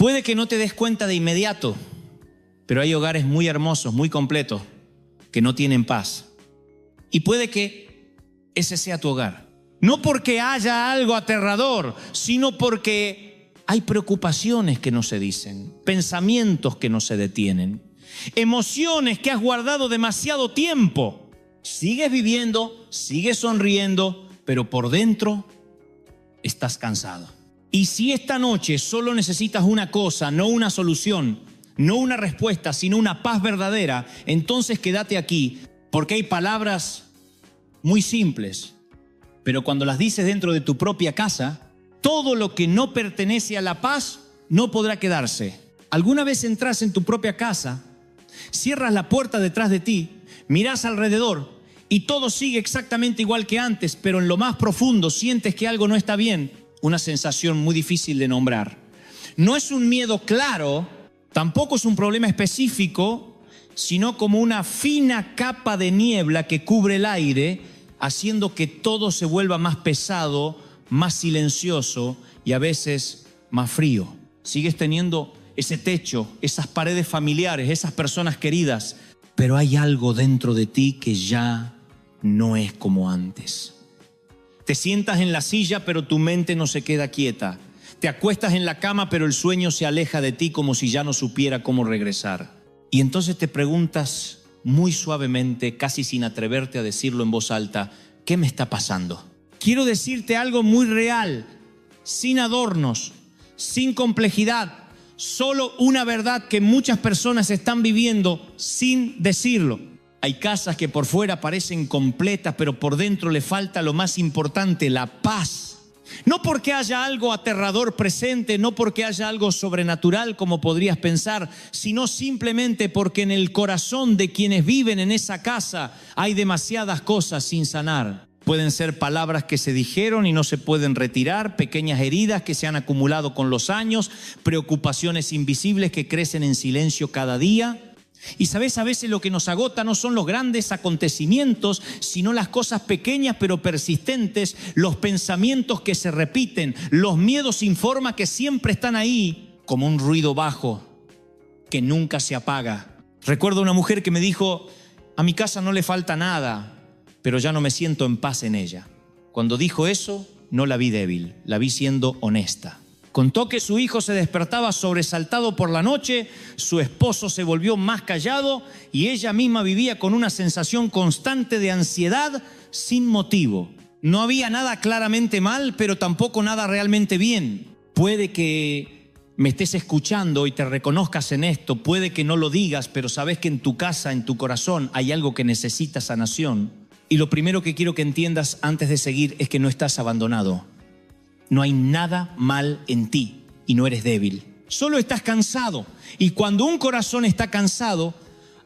Puede que no te des cuenta de inmediato, pero hay hogares muy hermosos, muy completos, que no tienen paz. Y puede que ese sea tu hogar. No porque haya algo aterrador, sino porque hay preocupaciones que no se dicen, pensamientos que no se detienen, emociones que has guardado demasiado tiempo. Sigues viviendo, sigues sonriendo, pero por dentro estás cansado. Y si esta noche solo necesitas una cosa, no una solución, no una respuesta, sino una paz verdadera, entonces quédate aquí, porque hay palabras muy simples, pero cuando las dices dentro de tu propia casa, todo lo que no pertenece a la paz no podrá quedarse. ¿Alguna vez entras en tu propia casa, cierras la puerta detrás de ti, miras alrededor y todo sigue exactamente igual que antes, pero en lo más profundo sientes que algo no está bien? Una sensación muy difícil de nombrar. No es un miedo claro, tampoco es un problema específico, sino como una fina capa de niebla que cubre el aire, haciendo que todo se vuelva más pesado, más silencioso y a veces más frío. Sigues teniendo ese techo, esas paredes familiares, esas personas queridas, pero hay algo dentro de ti que ya no es como antes. Te sientas en la silla, pero tu mente no se queda quieta. Te acuestas en la cama, pero el sueño se aleja de ti como si ya no supiera cómo regresar. Y entonces te preguntas muy suavemente, casi sin atreverte a decirlo en voz alta, ¿qué me está pasando? Quiero decirte algo muy real, sin adornos, sin complejidad, solo una verdad que muchas personas están viviendo sin decirlo. Hay casas que por fuera parecen completas, pero por dentro le falta lo más importante, la paz. No porque haya algo aterrador presente, no porque haya algo sobrenatural como podrías pensar, sino simplemente porque en el corazón de quienes viven en esa casa hay demasiadas cosas sin sanar. Pueden ser palabras que se dijeron y no se pueden retirar, pequeñas heridas que se han acumulado con los años, preocupaciones invisibles que crecen en silencio cada día. Y sabes, a veces lo que nos agota no son los grandes acontecimientos, sino las cosas pequeñas pero persistentes, los pensamientos que se repiten, los miedos sin forma que siempre están ahí, como un ruido bajo que nunca se apaga. Recuerdo una mujer que me dijo, a mi casa no le falta nada, pero ya no me siento en paz en ella. Cuando dijo eso, no la vi débil, la vi siendo honesta. Contó que su hijo se despertaba sobresaltado por la noche, su esposo se volvió más callado y ella misma vivía con una sensación constante de ansiedad sin motivo. No había nada claramente mal, pero tampoco nada realmente bien. Puede que me estés escuchando y te reconozcas en esto, puede que no lo digas, pero sabes que en tu casa, en tu corazón, hay algo que necesita sanación. Y lo primero que quiero que entiendas antes de seguir es que no estás abandonado. No hay nada mal en ti y no eres débil. Solo estás cansado. Y cuando un corazón está cansado,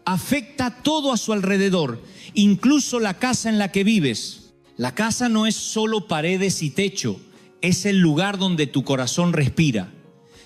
afecta todo a su alrededor, incluso la casa en la que vives. La casa no es solo paredes y techo, es el lugar donde tu corazón respira.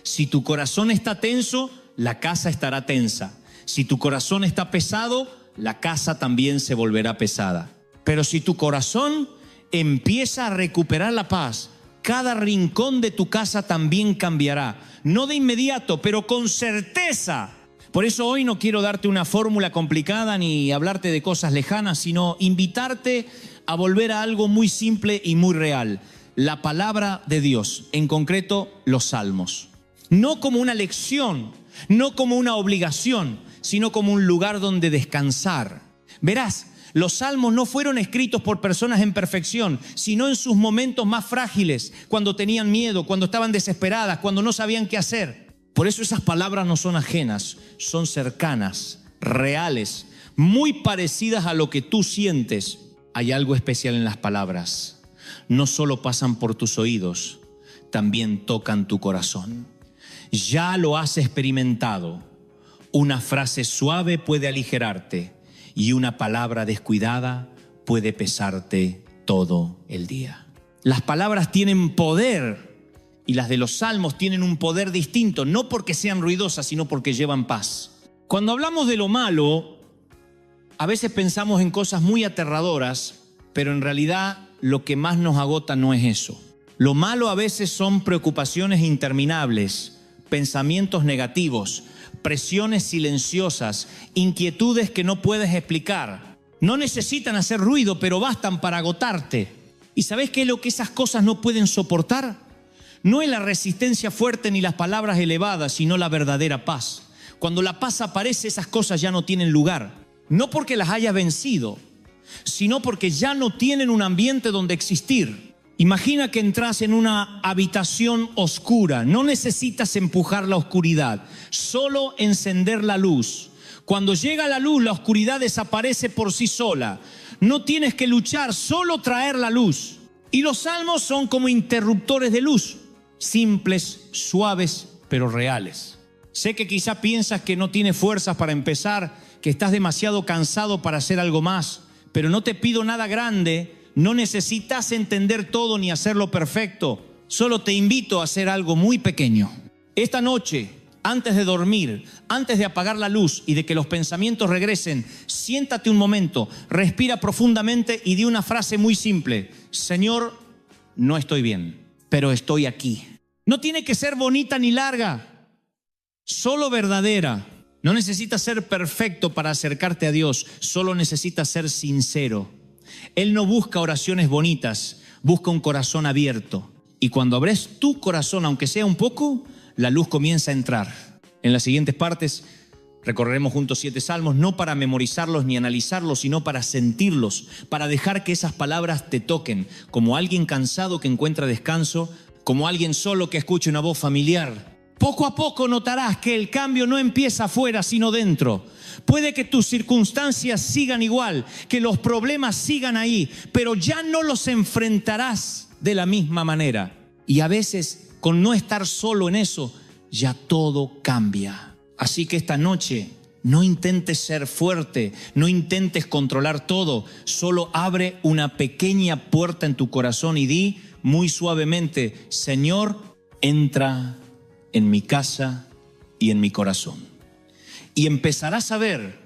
Si tu corazón está tenso, la casa estará tensa. Si tu corazón está pesado, la casa también se volverá pesada. Pero si tu corazón empieza a recuperar la paz, cada rincón de tu casa también cambiará. No de inmediato, pero con certeza. Por eso hoy no quiero darte una fórmula complicada ni hablarte de cosas lejanas, sino invitarte a volver a algo muy simple y muy real. La palabra de Dios, en concreto los salmos. No como una lección, no como una obligación, sino como un lugar donde descansar. Verás, los salmos no fueron escritos por personas en perfección, sino en sus momentos más frágiles, cuando tenían miedo, cuando estaban desesperadas, cuando no sabían qué hacer. Por eso esas palabras no son ajenas, son cercanas, reales, muy parecidas a lo que tú sientes. Hay algo especial en las palabras. No solo pasan por tus oídos, también tocan tu corazón. Ya lo has experimentado. Una frase suave puede aligerarte. Y una palabra descuidada puede pesarte todo el día. Las palabras tienen poder y las de los salmos tienen un poder distinto, no porque sean ruidosas, sino porque llevan paz. Cuando hablamos de lo malo, a veces pensamos en cosas muy aterradoras, pero en realidad lo que más nos agota no es eso. Lo malo a veces son preocupaciones interminables, pensamientos negativos, presiones silenciosas, inquietudes que no puedes explicar. No necesitan hacer ruido, pero bastan para agotarte. ¿Y sabes qué es lo que esas cosas no pueden soportar? No es la resistencia fuerte ni las palabras elevadas, sino la verdadera paz. Cuando la paz aparece, esas cosas ya no tienen lugar. No porque las hayas vencido, sino porque ya no tienen un ambiente donde existir. Imagina que entras en una habitación oscura. No necesitas empujar la oscuridad, solo encender la luz. Cuando llega la luz, la oscuridad desaparece por sí sola. No tienes que luchar, solo traer la luz. Y los salmos son como interruptores de luz, simples, suaves, pero reales. Sé que quizá piensas que no tienes fuerzas para empezar, que estás demasiado cansado para hacer algo más, pero no te pido nada grande. No necesitas entender todo ni hacerlo perfecto. Solo te invito a hacer algo muy pequeño. Esta noche, antes de dormir, antes de apagar la luz y de que los pensamientos regresen, siéntate un momento, respira profundamente y di una frase muy simple. Señor, no estoy bien, pero estoy aquí. No tiene que ser bonita ni larga, solo verdadera. No necesitas ser perfecto para acercarte a Dios, solo necesitas ser sincero. Él no busca oraciones bonitas, busca un corazón abierto. Y cuando abres tu corazón, aunque sea un poco, la luz comienza a entrar. En las siguientes partes recorreremos juntos 7 salmos, no para memorizarlos ni analizarlos, sino para sentirlos, para dejar que esas palabras te toquen, como alguien cansado que encuentra descanso, como alguien solo que escucha una voz familiar. Poco a poco notarás que el cambio no empieza afuera, sino dentro. Puede que tus circunstancias sigan igual, que los problemas sigan ahí, pero ya no los enfrentarás de la misma manera. Y a veces, con no estar solo en eso, ya todo cambia. Así que esta noche, no intentes ser fuerte, no intentes controlar todo. Solo abre una pequeña puerta en tu corazón y di muy suavemente: Señor, entra en mi casa y en mi corazón. Y empezarás a ver,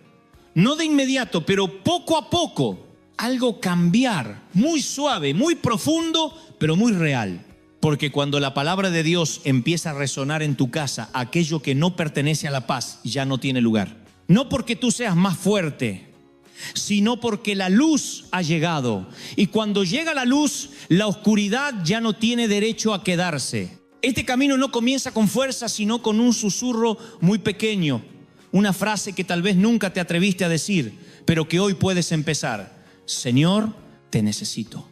no de inmediato, pero poco a poco, algo cambiar, muy suave, muy profundo, pero muy real. Porque cuando la palabra de Dios empieza a resonar en tu casa, aquello que no pertenece a la paz ya no tiene lugar. No porque tú seas más fuerte, sino porque la luz ha llegado. Y cuando llega la luz, la oscuridad ya no tiene derecho a quedarse. Este camino no comienza con fuerza, sino con un susurro muy pequeño. Una frase que tal vez nunca te atreviste a decir, pero que hoy puedes empezar. Señor, te necesito.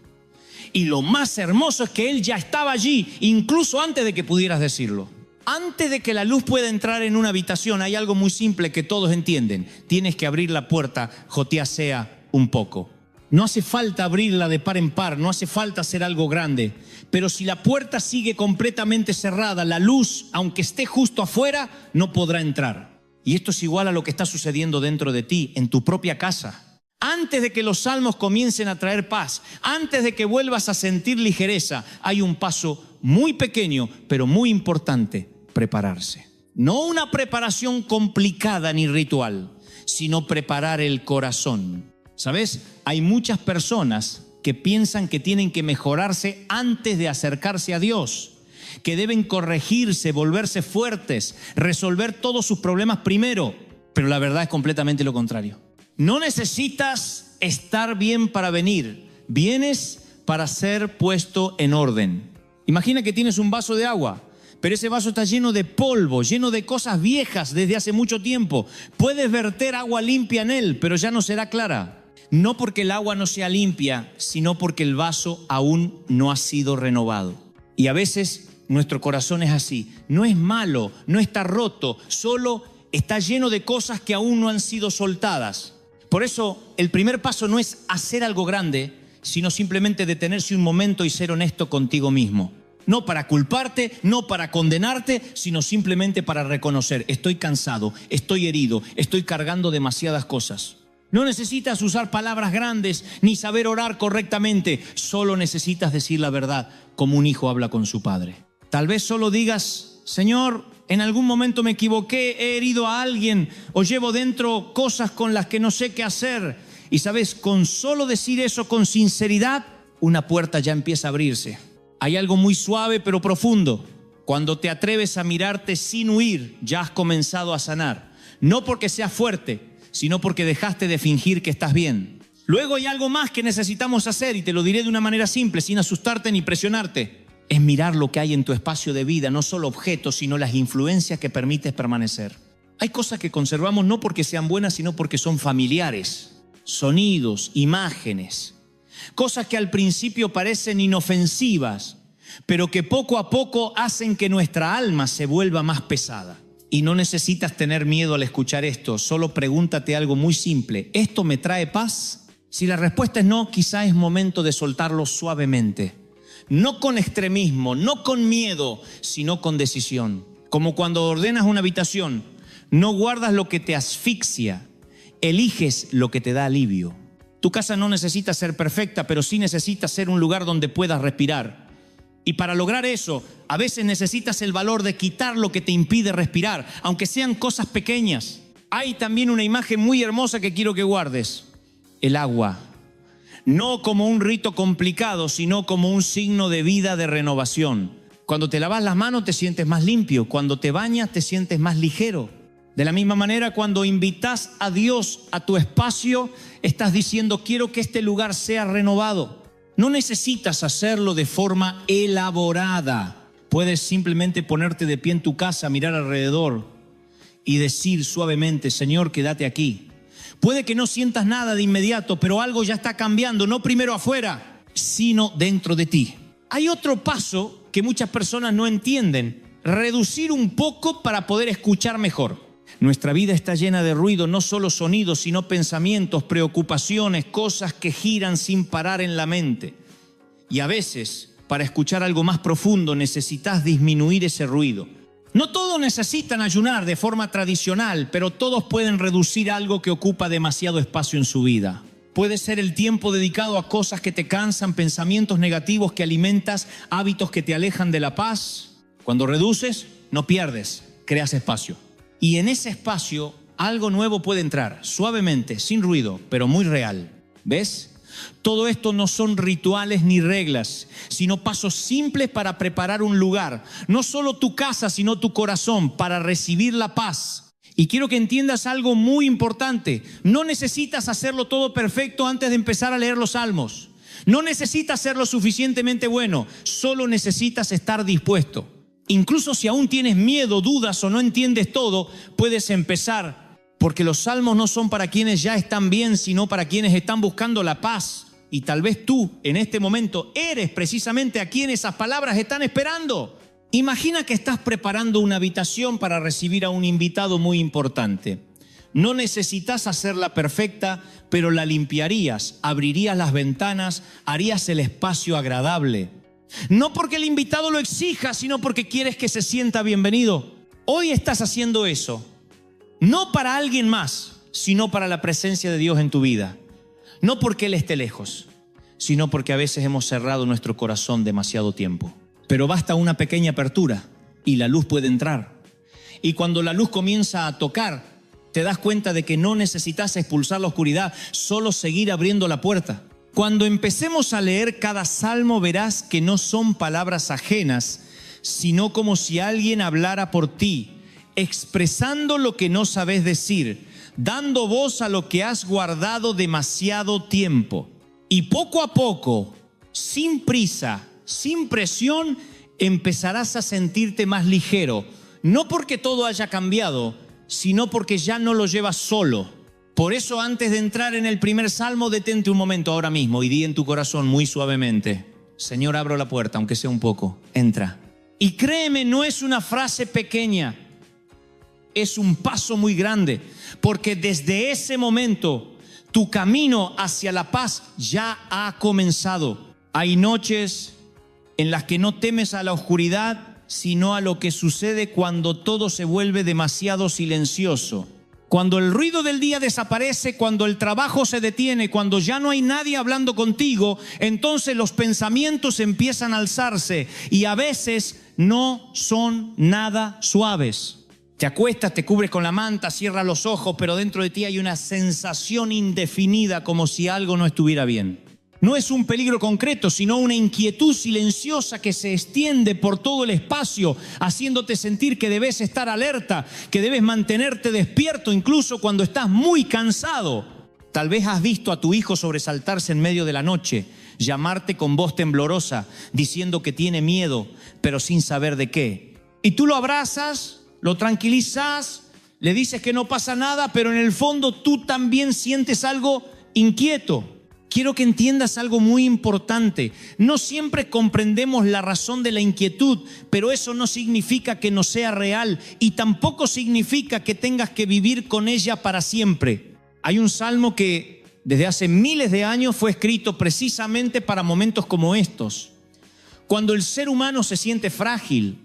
Y lo más hermoso es que Él ya estaba allí, incluso antes de que pudieras decirlo. Antes de que la luz pueda entrar en una habitación, hay algo muy simple que todos entienden. Tienes que abrir la puerta, joteasea un poco. No hace falta abrirla de par en par, no hace falta hacer algo grande. Pero si la puerta sigue completamente cerrada, la luz, aunque esté justo afuera, no podrá entrar. Y esto es igual a lo que está sucediendo dentro de ti, en tu propia casa. Antes de que los salmos comiencen a traer paz, antes de que vuelvas a sentir ligereza, hay un paso muy pequeño, pero muy importante: prepararse. No una preparación complicada ni ritual, sino preparar el corazón. ¿Sabes? Hay muchas personas que piensan que tienen que mejorarse antes de acercarse a Dios, que deben corregirse, volverse fuertes, resolver todos sus problemas primero. Pero la verdad es completamente lo contrario. No necesitas estar bien para venir. Vienes para ser puesto en orden. Imagina que tienes un vaso de agua, pero ese vaso está lleno de polvo, lleno de cosas viejas desde hace mucho tiempo. Puedes verter agua limpia en él, pero ya no será clara. No porque el agua no sea limpia, sino porque el vaso aún no ha sido renovado. Y a veces nuestro corazón es así. No es malo, no está roto, solo está lleno de cosas que aún no han sido soltadas. Por eso el primer paso no es hacer algo grande, sino simplemente detenerse un momento y ser honesto contigo mismo. No para culparte, no para condenarte, sino simplemente para reconocer: estoy cansado, estoy herido, estoy cargando demasiadas cosas. No necesitas usar palabras grandes ni saber orar correctamente. Solo necesitas decir la verdad, como un hijo habla con su padre. Tal vez solo digas: Señor, en algún momento me equivoqué, he herido a alguien o llevo dentro cosas con las que no sé qué hacer. Y sabes, con solo decir eso con sinceridad, una puerta ya empieza a abrirse. Hay algo muy suave pero profundo. Cuando te atreves a mirarte sin huir, ya has comenzado a sanar. No porque seas fuerte, sino porque dejaste de fingir que estás bien. Luego hay algo más que necesitamos hacer, y te lo diré de una manera simple, sin asustarte ni presionarte. Es mirar lo que hay en tu espacio de vida, no solo objetos, sino las influencias que permites permanecer. Hay cosas que conservamos no porque sean buenas, sino porque son familiares. Sonidos, imágenes, cosas que al principio parecen inofensivas, pero que poco a poco hacen que nuestra alma se vuelva más pesada. Y no necesitas tener miedo al escuchar esto, solo pregúntate algo muy simple: ¿esto me trae paz? Si la respuesta es no, quizá es momento de soltarlo suavemente. No con extremismo, no con miedo, sino con decisión. Como cuando ordenas una habitación, no guardas lo que te asfixia, eliges lo que te da alivio. Tu casa no necesita ser perfecta, pero sí necesita ser un lugar donde puedas respirar. Y para lograr eso, a veces necesitas el valor de quitar lo que te impide respirar, aunque sean cosas pequeñas. Hay también una imagen muy hermosa que quiero que guardes: el agua. No como un rito complicado, sino como un signo de vida, de renovación. Cuando te lavas las manos te sientes más limpio, cuando te bañas te sientes más ligero. De la misma manera, cuando invitas a Dios a tu espacio, estás diciendo: quiero que este lugar sea renovado. No necesitas hacerlo de forma elaborada. Puedes simplemente ponerte de pie en tu casa, mirar alrededor y decir suavemente: Señor, quédate aquí. Puede que no sientas nada de inmediato, pero algo ya está cambiando, no primero afuera, sino dentro de ti. Hay otro paso que muchas personas no entienden: reducir un poco para poder escuchar mejor. Nuestra vida está llena de ruido, no solo sonidos, sino pensamientos, preocupaciones, cosas que giran sin parar en la mente. Y a veces, para escuchar algo más profundo, necesitas disminuir ese ruido. No todos necesitan ayunar de forma tradicional, pero todos pueden reducir algo que ocupa demasiado espacio en su vida. Puede ser el tiempo dedicado a cosas que te cansan, pensamientos negativos que alimentas, hábitos que te alejan de la paz. Cuando reduces, no pierdes, creas espacio. Y en ese espacio algo nuevo puede entrar, suavemente, sin ruido, pero muy real. ¿Ves? Todo esto no son rituales ni reglas, sino pasos simples para preparar un lugar, no solo tu casa, sino tu corazón, para recibir la paz. Y quiero que entiendas algo muy importante: no necesitas hacerlo todo perfecto antes de empezar a leer los salmos. No necesitas ser lo suficientemente bueno, solo necesitas estar dispuesto. Incluso si aún tienes miedo, dudas o no entiendes todo, puedes empezar. Porque los salmos no son para quienes ya están bien, sino para quienes están buscando la paz. Y tal vez tú, en este momento, eres precisamente a quien esas palabras están esperando. Imagina que estás preparando una habitación para recibir a un invitado muy importante. No necesitas hacerla perfecta, pero la limpiarías, abrirías las ventanas, harías el espacio agradable. No porque el invitado lo exija, sino porque quieres que se sienta bienvenido. Hoy estás haciendo eso. No para alguien más, sino para la presencia de Dios en tu vida. No porque Él esté lejos, sino porque a veces hemos cerrado nuestro corazón demasiado tiempo. Pero basta una pequeña apertura y la luz puede entrar. Y cuando la luz comienza a tocar, te das cuenta de que no necesitas expulsar la oscuridad, solo seguir abriendo la puerta. Cuando empecemos a leer cada salmo, verás que no son palabras ajenas, sino como si alguien hablara por ti, expresando lo que no sabes decir, dando voz a lo que has guardado demasiado tiempo. Y poco a poco, sin prisa, sin presión, empezarás a sentirte más ligero. No porque todo haya cambiado, sino porque ya no lo llevas solo. Por eso, antes de entrar en el primer salmo, detente un momento ahora mismo y di en tu corazón muy suavemente: Señor, abro la puerta, aunque sea un poco, entra. Y créeme, no es una frase pequeña. Es un paso muy grande, porque desde ese momento tu camino hacia la paz ya ha comenzado. Hay noches en las que no temes a la oscuridad, sino a lo que sucede cuando todo se vuelve demasiado silencioso. Cuando el ruido del día desaparece, cuando el trabajo se detiene, cuando ya no hay nadie hablando contigo, entonces los pensamientos empiezan a alzarse y a veces no son nada suaves. Te acuestas, te cubres con la manta, cierras los ojos, pero dentro de ti hay una sensación indefinida, como si algo no estuviera bien. No es un peligro concreto, sino una inquietud silenciosa que se extiende por todo el espacio, haciéndote sentir que debes estar alerta, que debes mantenerte despierto incluso cuando estás muy cansado. Tal vez has visto a tu hijo sobresaltarse en medio de la noche, llamarte con voz temblorosa, diciendo que tiene miedo, pero sin saber de qué. Y tú lo abrazas, lo tranquilizas, le dices que no pasa nada, pero en el fondo tú también sientes algo inquieto. Quiero que entiendas algo muy importante. No siempre comprendemos la razón de la inquietud, pero eso no significa que no sea real y tampoco significa que tengas que vivir con ella para siempre. Hay un salmo que desde hace miles de años fue escrito precisamente para momentos como estos. Cuando el ser humano se siente frágil,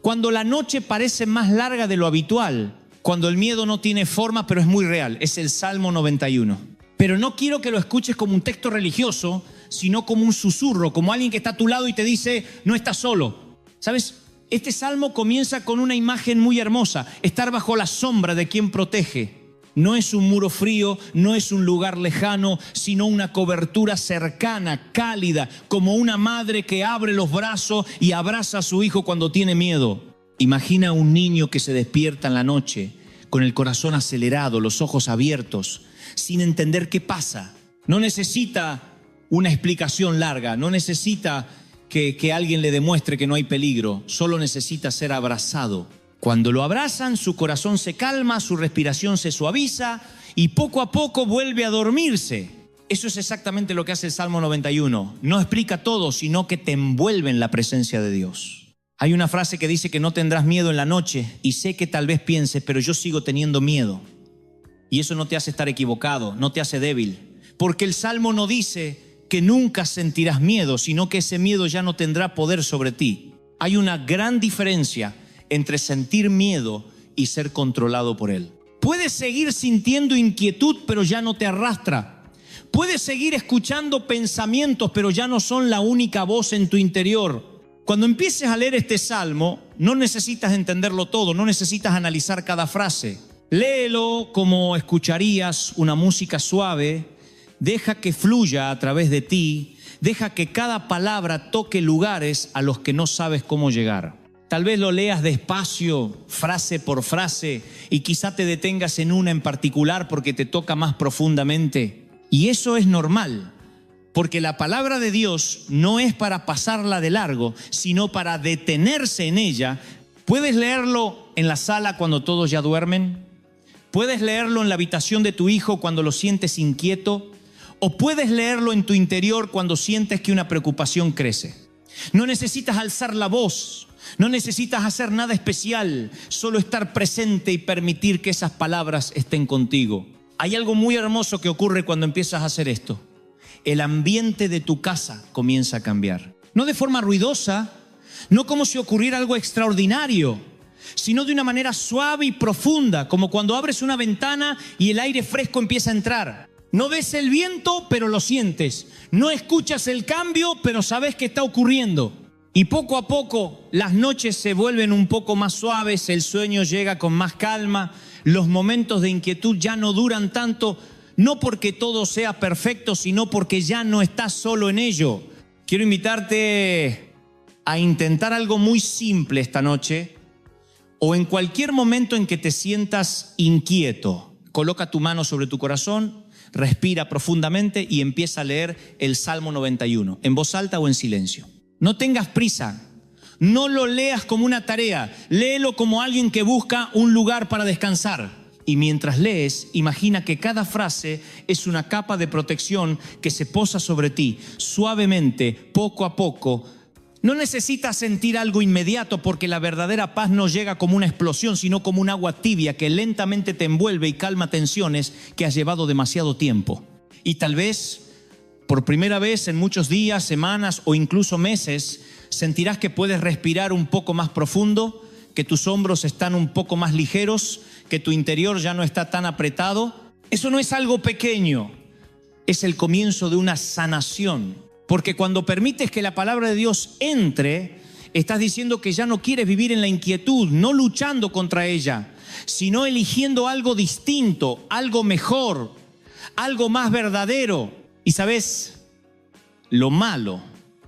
cuando la noche parece más larga de lo habitual, cuando el miedo no tiene forma pero es muy real. Es el Salmo 91. Pero no quiero que lo escuches como un texto religioso, sino como un susurro, como alguien que está a tu lado y te dice, no estás solo. ¿Sabes? Este salmo comienza con una imagen muy hermosa, estar bajo la sombra de quien protege. No es un muro frío, no es un lugar lejano, sino una cobertura cercana, cálida, como una madre que abre los brazos y abraza a su hijo cuando tiene miedo. Imagina a un niño que se despierta en la noche, con el corazón acelerado, los ojos abiertos, sin entender qué pasa. No necesita una explicación larga, no necesita que alguien le demuestre que no hay peligro, solo necesita ser abrazado. Cuando lo abrazan, su corazón se calma, su respiración se suaviza y poco a poco vuelve a dormirse. Eso es exactamente lo que hace el Salmo 91. No explica todo, sino que te envuelve en la presencia de Dios. Hay una frase que dice que no tendrás miedo en la noche, y sé que tal vez pienses, pero yo sigo teniendo miedo. Y eso no te hace estar equivocado, no te hace débil. Porque el Salmo no dice que nunca sentirás miedo, sino que ese miedo ya no tendrá poder sobre ti. Hay una gran diferencia entre sentir miedo y ser controlado por él. Puedes seguir sintiendo inquietud, pero ya no te arrastra. Puedes seguir escuchando pensamientos, pero ya no son la única voz en tu interior. Cuando empieces a leer este salmo, no necesitas entenderlo todo, no necesitas analizar cada frase. Léelo como escucharías una música suave, deja que fluya a través de ti, deja que cada palabra toque lugares a los que no sabes cómo llegar. Tal vez lo leas despacio, frase por frase, y quizá te detengas en una en particular porque te toca más profundamente. Y eso es normal. Porque la palabra de Dios no es para pasarla de largo, sino para detenerse en ella. Puedes leerlo en la sala cuando todos ya duermen. Puedes leerlo en la habitación de tu hijo cuando lo sientes inquieto. O puedes leerlo en tu interior cuando sientes que una preocupación crece. No necesitas alzar la voz. No necesitas hacer nada especial. Solo estar presente y permitir que esas palabras estén contigo. Hay algo muy hermoso que ocurre cuando empiezas a hacer esto. El ambiente de tu casa comienza a cambiar. No de forma ruidosa, no como si ocurriera algo extraordinario, sino de una manera suave y profunda, como cuando abres una ventana y el aire fresco empieza a entrar. No ves el viento, pero lo sientes. No escuchas el cambio, pero sabes que está ocurriendo. Y poco a poco las noches se vuelven un poco más suaves, el sueño llega con más calma, los momentos de inquietud ya no duran tanto. No porque todo sea perfecto, sino porque ya no estás solo en ello. Quiero invitarte a intentar algo muy simple esta noche, o en cualquier momento en que te sientas inquieto. Coloca tu mano sobre tu corazón, respira profundamente y empieza a leer el Salmo 91, en voz alta o en silencio. No tengas prisa, no lo leas como una tarea, léelo como alguien que busca un lugar para descansar. Y mientras lees, imagina que cada frase es una capa de protección que se posa sobre ti, suavemente, poco a poco. No necesitas sentir algo inmediato porque la verdadera paz no llega como una explosión, sino como un agua tibia que lentamente te envuelve y calma tensiones que has llevado demasiado tiempo. Y tal vez, por primera vez en muchos días, semanas o incluso meses, sentirás que puedes respirar un poco más profundo, que tus hombros están un poco más ligeros, que tu interior ya no está tan apretado. Eso no es algo pequeño, es el comienzo de una sanación. Porque cuando permites que la palabra de Dios entre, estás diciendo que ya no quieres vivir en la inquietud, no luchando contra ella, sino eligiendo algo distinto, algo mejor, algo más verdadero. Y sabes, lo malo,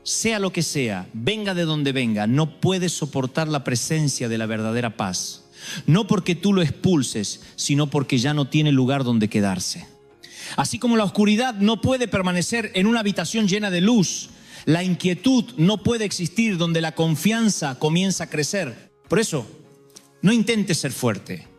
sea lo que sea, venga de donde venga, no puede soportar la presencia de la verdadera paz. No porque tú lo expulses, sino porque ya no tiene lugar donde quedarse. Así como la oscuridad no puede permanecer en una habitación llena de luz, la inquietud no puede existir donde la confianza comienza a crecer. Por eso, no intentes ser fuerte.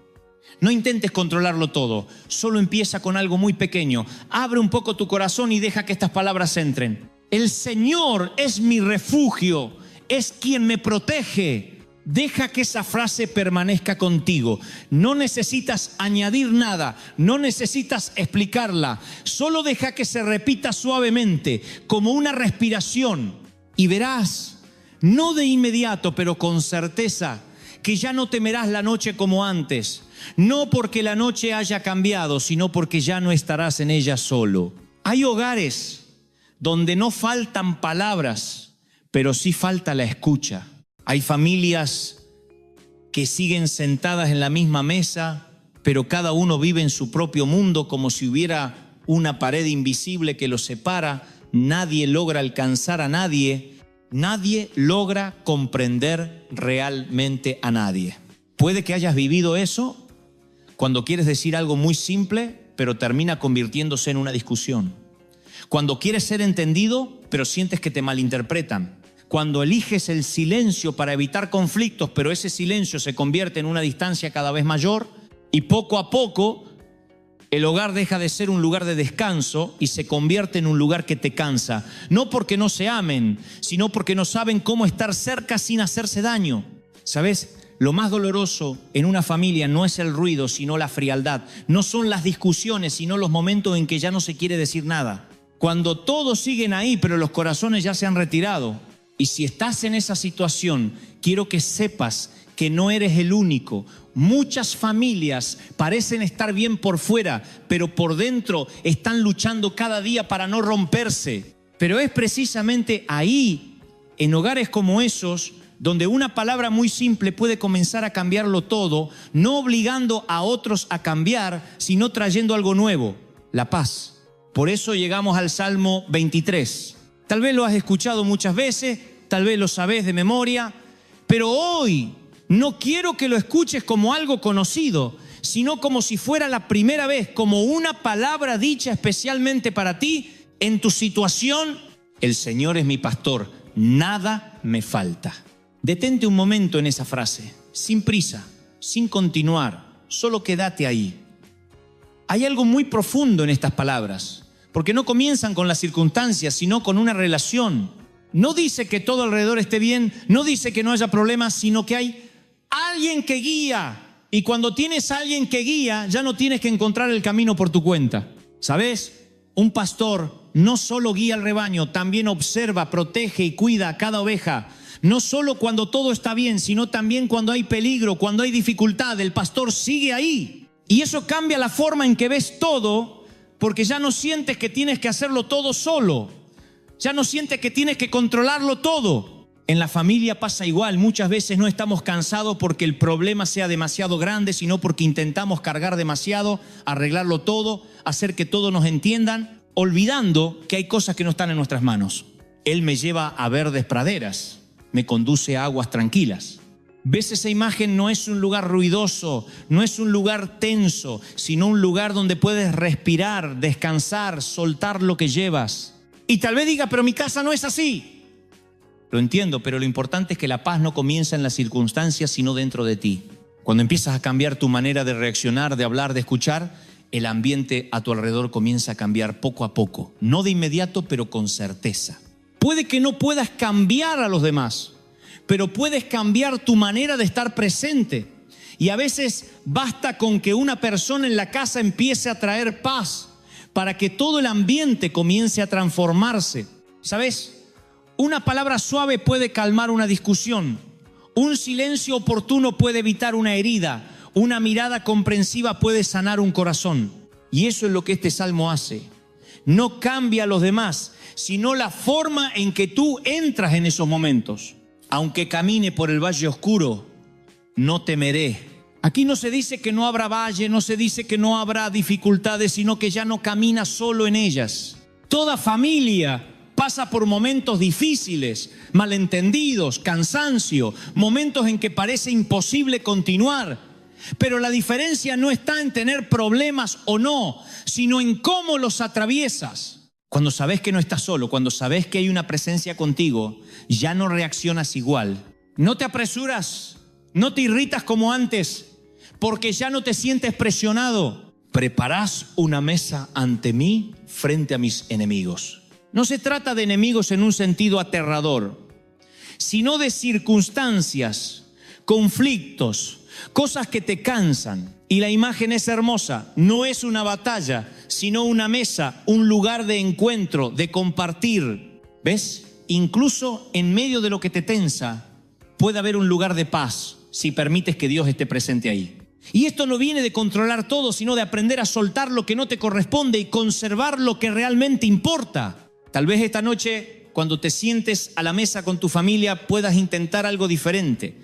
No intentes controlarlo todo. Solo empieza con algo muy pequeño. Abre un poco tu corazón y deja que estas palabras entren. El Señor es mi refugio, es quien me protege. Deja que esa frase permanezca contigo. No necesitas añadir nada, no necesitas explicarla. Solo deja que se repita suavemente, como una respiración. Y verás, no de inmediato, pero con certeza, que ya no temerás la noche como antes. No porque la noche haya cambiado, sino porque ya no estarás en ella solo. Hay hogares donde no faltan palabras, pero sí falta la escucha. Hay familias que siguen sentadas en la misma mesa, pero cada uno vive en su propio mundo como si hubiera una pared invisible que los separa. Nadie logra alcanzar a nadie. Nadie logra comprender realmente a nadie. Puede que hayas vivido eso cuando quieres decir algo muy simple, pero termina convirtiéndose en una discusión. Cuando quieres ser entendido, pero sientes que te malinterpretan. Cuando eliges el silencio para evitar conflictos, pero ese silencio se convierte en una distancia cada vez mayor y poco a poco el hogar deja de ser un lugar de descanso y se convierte en un lugar que te cansa. No porque no se amen, sino porque no saben cómo estar cerca sin hacerse daño. ¿Sabes? Lo más doloroso en una familia no es el ruido, sino la frialdad. No son las discusiones, sino los momentos en que ya no se quiere decir nada. Cuando todos siguen ahí, pero los corazones ya se han retirado. Y si estás en esa situación, quiero que sepas que no eres el único. Muchas familias parecen estar bien por fuera, pero por dentro están luchando cada día para no romperse. Pero es precisamente ahí, en hogares como esos, donde una palabra muy simple puede comenzar a cambiarlo todo, no obligando a otros a cambiar, sino trayendo algo nuevo, la paz. Por eso llegamos al Salmo 23. Tal vez lo has escuchado muchas veces, tal vez lo sabes de memoria, pero hoy no quiero que lo escuches como algo conocido, sino como si fuera la primera vez, como una palabra dicha especialmente para ti en tu situación. El Señor es mi pastor, nada me falta. Detente un momento en esa frase, sin prisa, sin continuar, solo quédate ahí. Hay algo muy profundo en estas palabras, porque no comienzan con las circunstancias, sino con una relación. No dice que todo alrededor esté bien, no dice que no haya problemas, sino que hay alguien que guía. Y cuando tienes a alguien que guía, ya no tienes que encontrar el camino por tu cuenta. ¿Sabes? Un pastor no solo guía al rebaño, también observa, protege y cuida a cada oveja. No solo cuando todo está bien, sino también cuando hay peligro, cuando hay dificultad. El pastor sigue ahí. Y eso cambia la forma en que ves todo, porque ya no sientes que tienes que hacerlo todo solo. Ya no sientes que tienes que controlarlo todo. En la familia pasa igual. Muchas veces no estamos cansados porque el problema sea demasiado grande, sino porque intentamos cargar demasiado, arreglarlo todo, hacer que todos nos entiendan, olvidando que hay cosas que no están en nuestras manos. Él me lleva a verdes praderas, me conduce a aguas tranquilas. ¿Ves esa imagen? No es un lugar ruidoso, no es un lugar tenso, sino un lugar donde puedes respirar, descansar, soltar lo que llevas. Y tal vez diga, pero mi casa no es así. Lo entiendo, pero lo importante es que la paz no comienza en las circunstancias, sino dentro de ti. Cuando empiezas a cambiar tu manera de reaccionar, de hablar, de escuchar, el ambiente a tu alrededor comienza a cambiar poco a poco. No de inmediato, pero con certeza. Puede que no puedas cambiar a los demás, pero puedes cambiar tu manera de estar presente. Y a veces basta con que una persona en la casa empiece a traer paz para que todo el ambiente comience a transformarse. ¿Sabes? Una palabra suave puede calmar una discusión. Un silencio oportuno puede evitar una herida. Una mirada comprensiva puede sanar un corazón. Y eso es lo que este salmo hace. No cambia a los demás, sino la forma en que tú entras en esos momentos. Aunque camine por el valle oscuro, no temeré. Aquí no se dice que no habrá valle, no se dice que no habrá dificultades, sino que ya no camina solo en ellas. Toda familia pasa por momentos difíciles, malentendidos, cansancio, momentos en que parece imposible continuar. Pero la diferencia no está en tener problemas o no, sino en cómo los atraviesas. Cuando sabes que no estás solo, cuando sabes que hay una presencia contigo, ya no reaccionas igual. No te apresuras, no te irritas como antes, porque ya no te sientes presionado. Preparás una mesa ante mí frente a mis enemigos. No se trata de enemigos en un sentido aterrador, sino de circunstancias, conflictos, cosas que te cansan. Y la imagen es hermosa. No es una batalla, sino una mesa, un lugar de encuentro, de compartir. ¿Ves? Incluso en medio de lo que te tensa, puede haber un lugar de paz si permites que Dios esté presente ahí. Y esto no viene de controlar todo, sino de aprender a soltar lo que no te corresponde y conservar lo que realmente importa. Tal vez esta noche, cuando te sientes a la mesa con tu familia, puedas intentar algo diferente.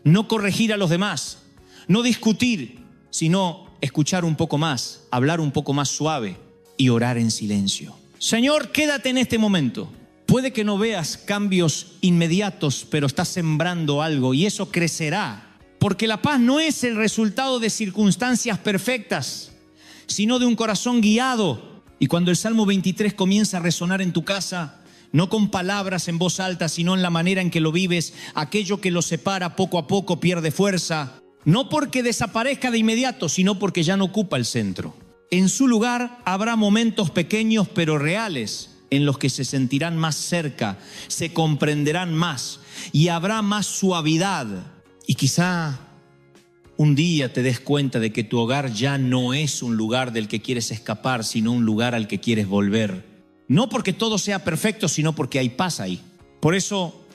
No corregir a los demás, no discutir, sino escuchar un poco más, hablar un poco más suave y orar en silencio. Señor, quédate en este momento. Puede que no veas cambios inmediatos, pero estás sembrando algo y eso crecerá. Porque la paz no es el resultado de circunstancias perfectas, sino de un corazón guiado. Y cuando el Salmo 23 comienza a resonar en tu casa, no con palabras en voz alta, sino en la manera en que lo vives, aquello que lo separa poco a poco pierde fuerza. No porque desaparezca de inmediato, sino porque ya no ocupa el centro. En su lugar habrá momentos pequeños pero reales, en los que se sentirán más cerca, se comprenderán más y habrá más suavidad. Y quizá un día te des cuenta de que tu hogar ya no es un lugar del que quieres escapar, sino un lugar al que quieres volver. No porque todo sea perfecto, sino porque hay paz ahí. Por eso,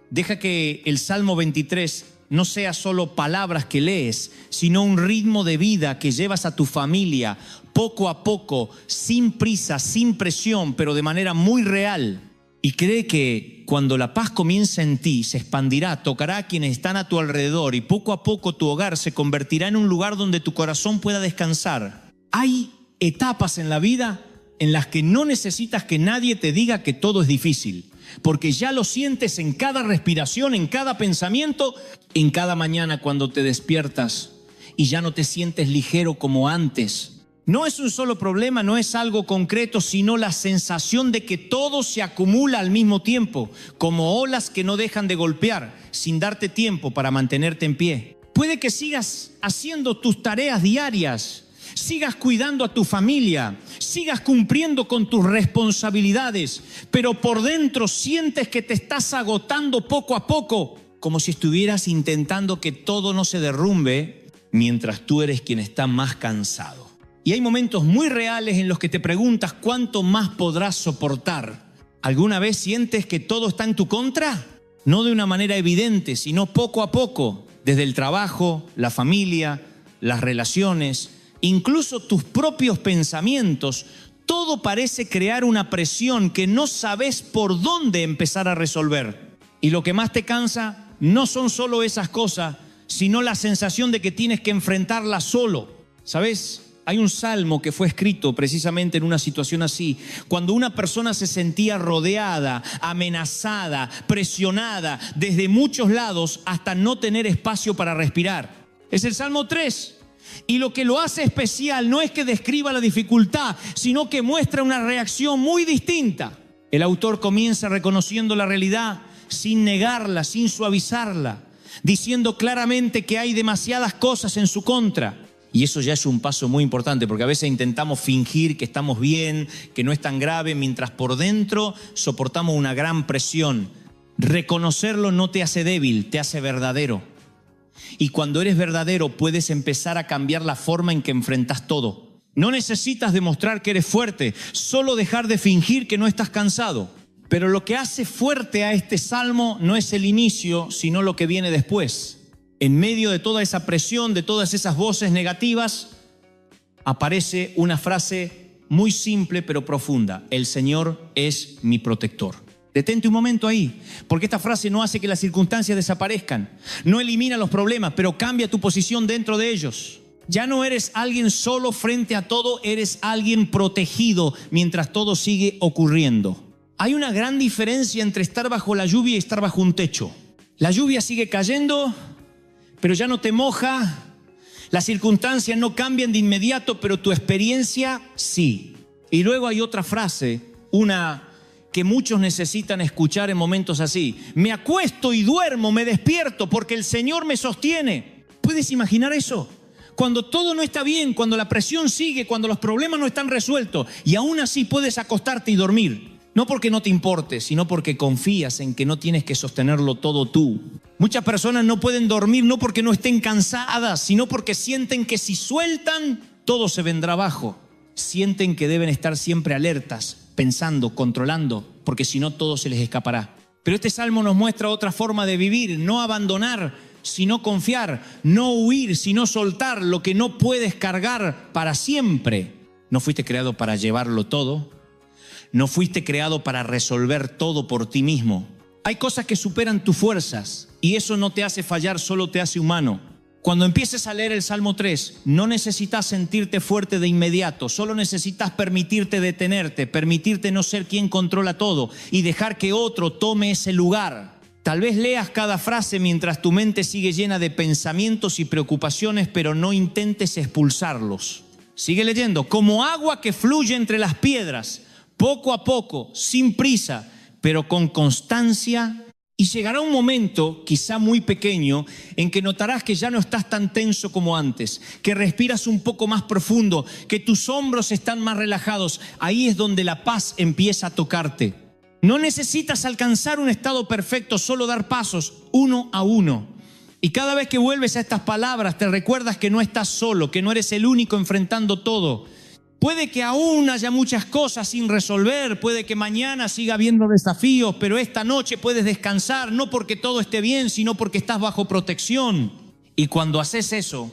deja que el Salmo 23 no sea solo palabras que lees, sino un ritmo de vida que llevas a tu familia poco a poco, sin prisa, sin presión, pero de manera muy real. Y cree que cuando la paz comienza en ti, se expandirá, tocará a quienes están a tu alrededor y poco a poco tu hogar se convertirá en un lugar donde tu corazón pueda descansar. Hay etapas en la vida en las que no necesitas que nadie te diga que todo es difícil, porque ya lo sientes en cada respiración, en cada pensamiento, en cada mañana cuando te despiertas y ya no te sientes ligero como antes. No es un solo problema, no es algo concreto, sino la sensación de que todo se acumula al mismo tiempo, como olas que no dejan de golpear, sin darte tiempo para mantenerte en pie. Puede que sigas haciendo tus tareas diarias, sigas cuidando a tu familia, sigas cumpliendo con tus responsabilidades, pero por dentro sientes que te estás agotando poco a poco, como si estuvieras intentando que todo no se derrumbe, mientras tú eres quien está más cansado. Y hay momentos muy reales en los que te preguntas cuánto más podrás soportar. ¿Alguna vez sientes que todo está en tu contra? No de una manera evidente, sino poco a poco, desde el trabajo, la familia, las relaciones, incluso tus propios pensamientos. Todo parece crear una presión que no sabes por dónde empezar a resolver. Y lo que más te cansa no son solo esas cosas, sino la sensación de que tienes que enfrentarlas solo. ¿Sabes? Hay un salmo que fue escrito precisamente en una situación así, cuando una persona se sentía rodeada, amenazada, presionada desde muchos lados hasta no tener espacio para respirar. Es el Salmo 3. Y lo que lo hace especial no es que describa la dificultad, sino que muestra una reacción muy distinta. El autor comienza reconociendo la realidad sin negarla, sin suavizarla, diciendo claramente que hay demasiadas cosas en su contra. Y eso ya es un paso muy importante, porque a veces intentamos fingir que estamos bien, que no es tan grave, mientras por dentro soportamos una gran presión. Reconocerlo no te hace débil, te hace verdadero. Y cuando eres verdadero puedes empezar a cambiar la forma en que enfrentas todo. No necesitas demostrar que eres fuerte, solo dejar de fingir que no estás cansado. Pero lo que hace fuerte a este salmo no es el inicio, sino lo que viene después. En medio de toda esa presión, de todas esas voces negativas, aparece una frase muy simple pero profunda. El Señor es mi protector. Detente un momento ahí, porque esta frase no hace que las circunstancias desaparezcan. No elimina los problemas, pero cambia tu posición dentro de ellos. Ya no eres alguien solo frente a todo, eres alguien protegido mientras todo sigue ocurriendo. Hay una gran diferencia entre estar bajo la lluvia y estar bajo un techo. La lluvia sigue cayendo, pero ya no te moja. Las circunstancias no cambian de inmediato, pero tu experiencia sí. Y luego hay otra frase, una que muchos necesitan escuchar en momentos así. Me acuesto y duermo, me despierto porque el Señor me sostiene. ¿Puedes imaginar eso? Cuando todo no está bien, cuando la presión sigue, cuando los problemas no están resueltos y aún así puedes acostarte y dormir. No porque no te importe, sino porque confías en que no tienes que sostenerlo todo tú. Muchas personas no pueden dormir no porque no estén cansadas, sino porque sienten que si sueltan, todo se vendrá abajo. Sienten que deben estar siempre alertas, pensando, controlando, porque si no todo se les escapará. Pero este salmo nos muestra otra forma de vivir, no abandonar, sino confiar, no huir, sino soltar lo que no puedes cargar para siempre. No fuiste creado para llevarlo todo. No fuiste creado para resolver todo por ti mismo. Hay cosas que superan tus fuerzas y eso no te hace fallar, solo te hace humano. Cuando empieces a leer el Salmo 3, no necesitas sentirte fuerte de inmediato, solo necesitas permitirte detenerte, permitirte no ser quien controla todo y dejar que otro tome ese lugar. Tal vez leas cada frase mientras tu mente sigue llena de pensamientos y preocupaciones, pero no intentes expulsarlos. Sigue leyendo. Como agua que fluye entre las piedras, poco a poco, sin prisa, pero con constancia. Y llegará un momento, quizá muy pequeño, en que notarás que ya no estás tan tenso como antes, que respiras un poco más profundo, que tus hombros están más relajados. Ahí es donde la paz empieza a tocarte. No necesitas alcanzar un estado perfecto, solo dar pasos uno a uno. Y cada vez que vuelves a estas palabras, te recuerdas que no estás solo, que no eres el único enfrentando todo. Puede que aún haya muchas cosas sin resolver, puede que mañana siga habiendo desafíos, pero esta noche puedes descansar, no porque todo esté bien, sino porque estás bajo protección. Y cuando haces eso,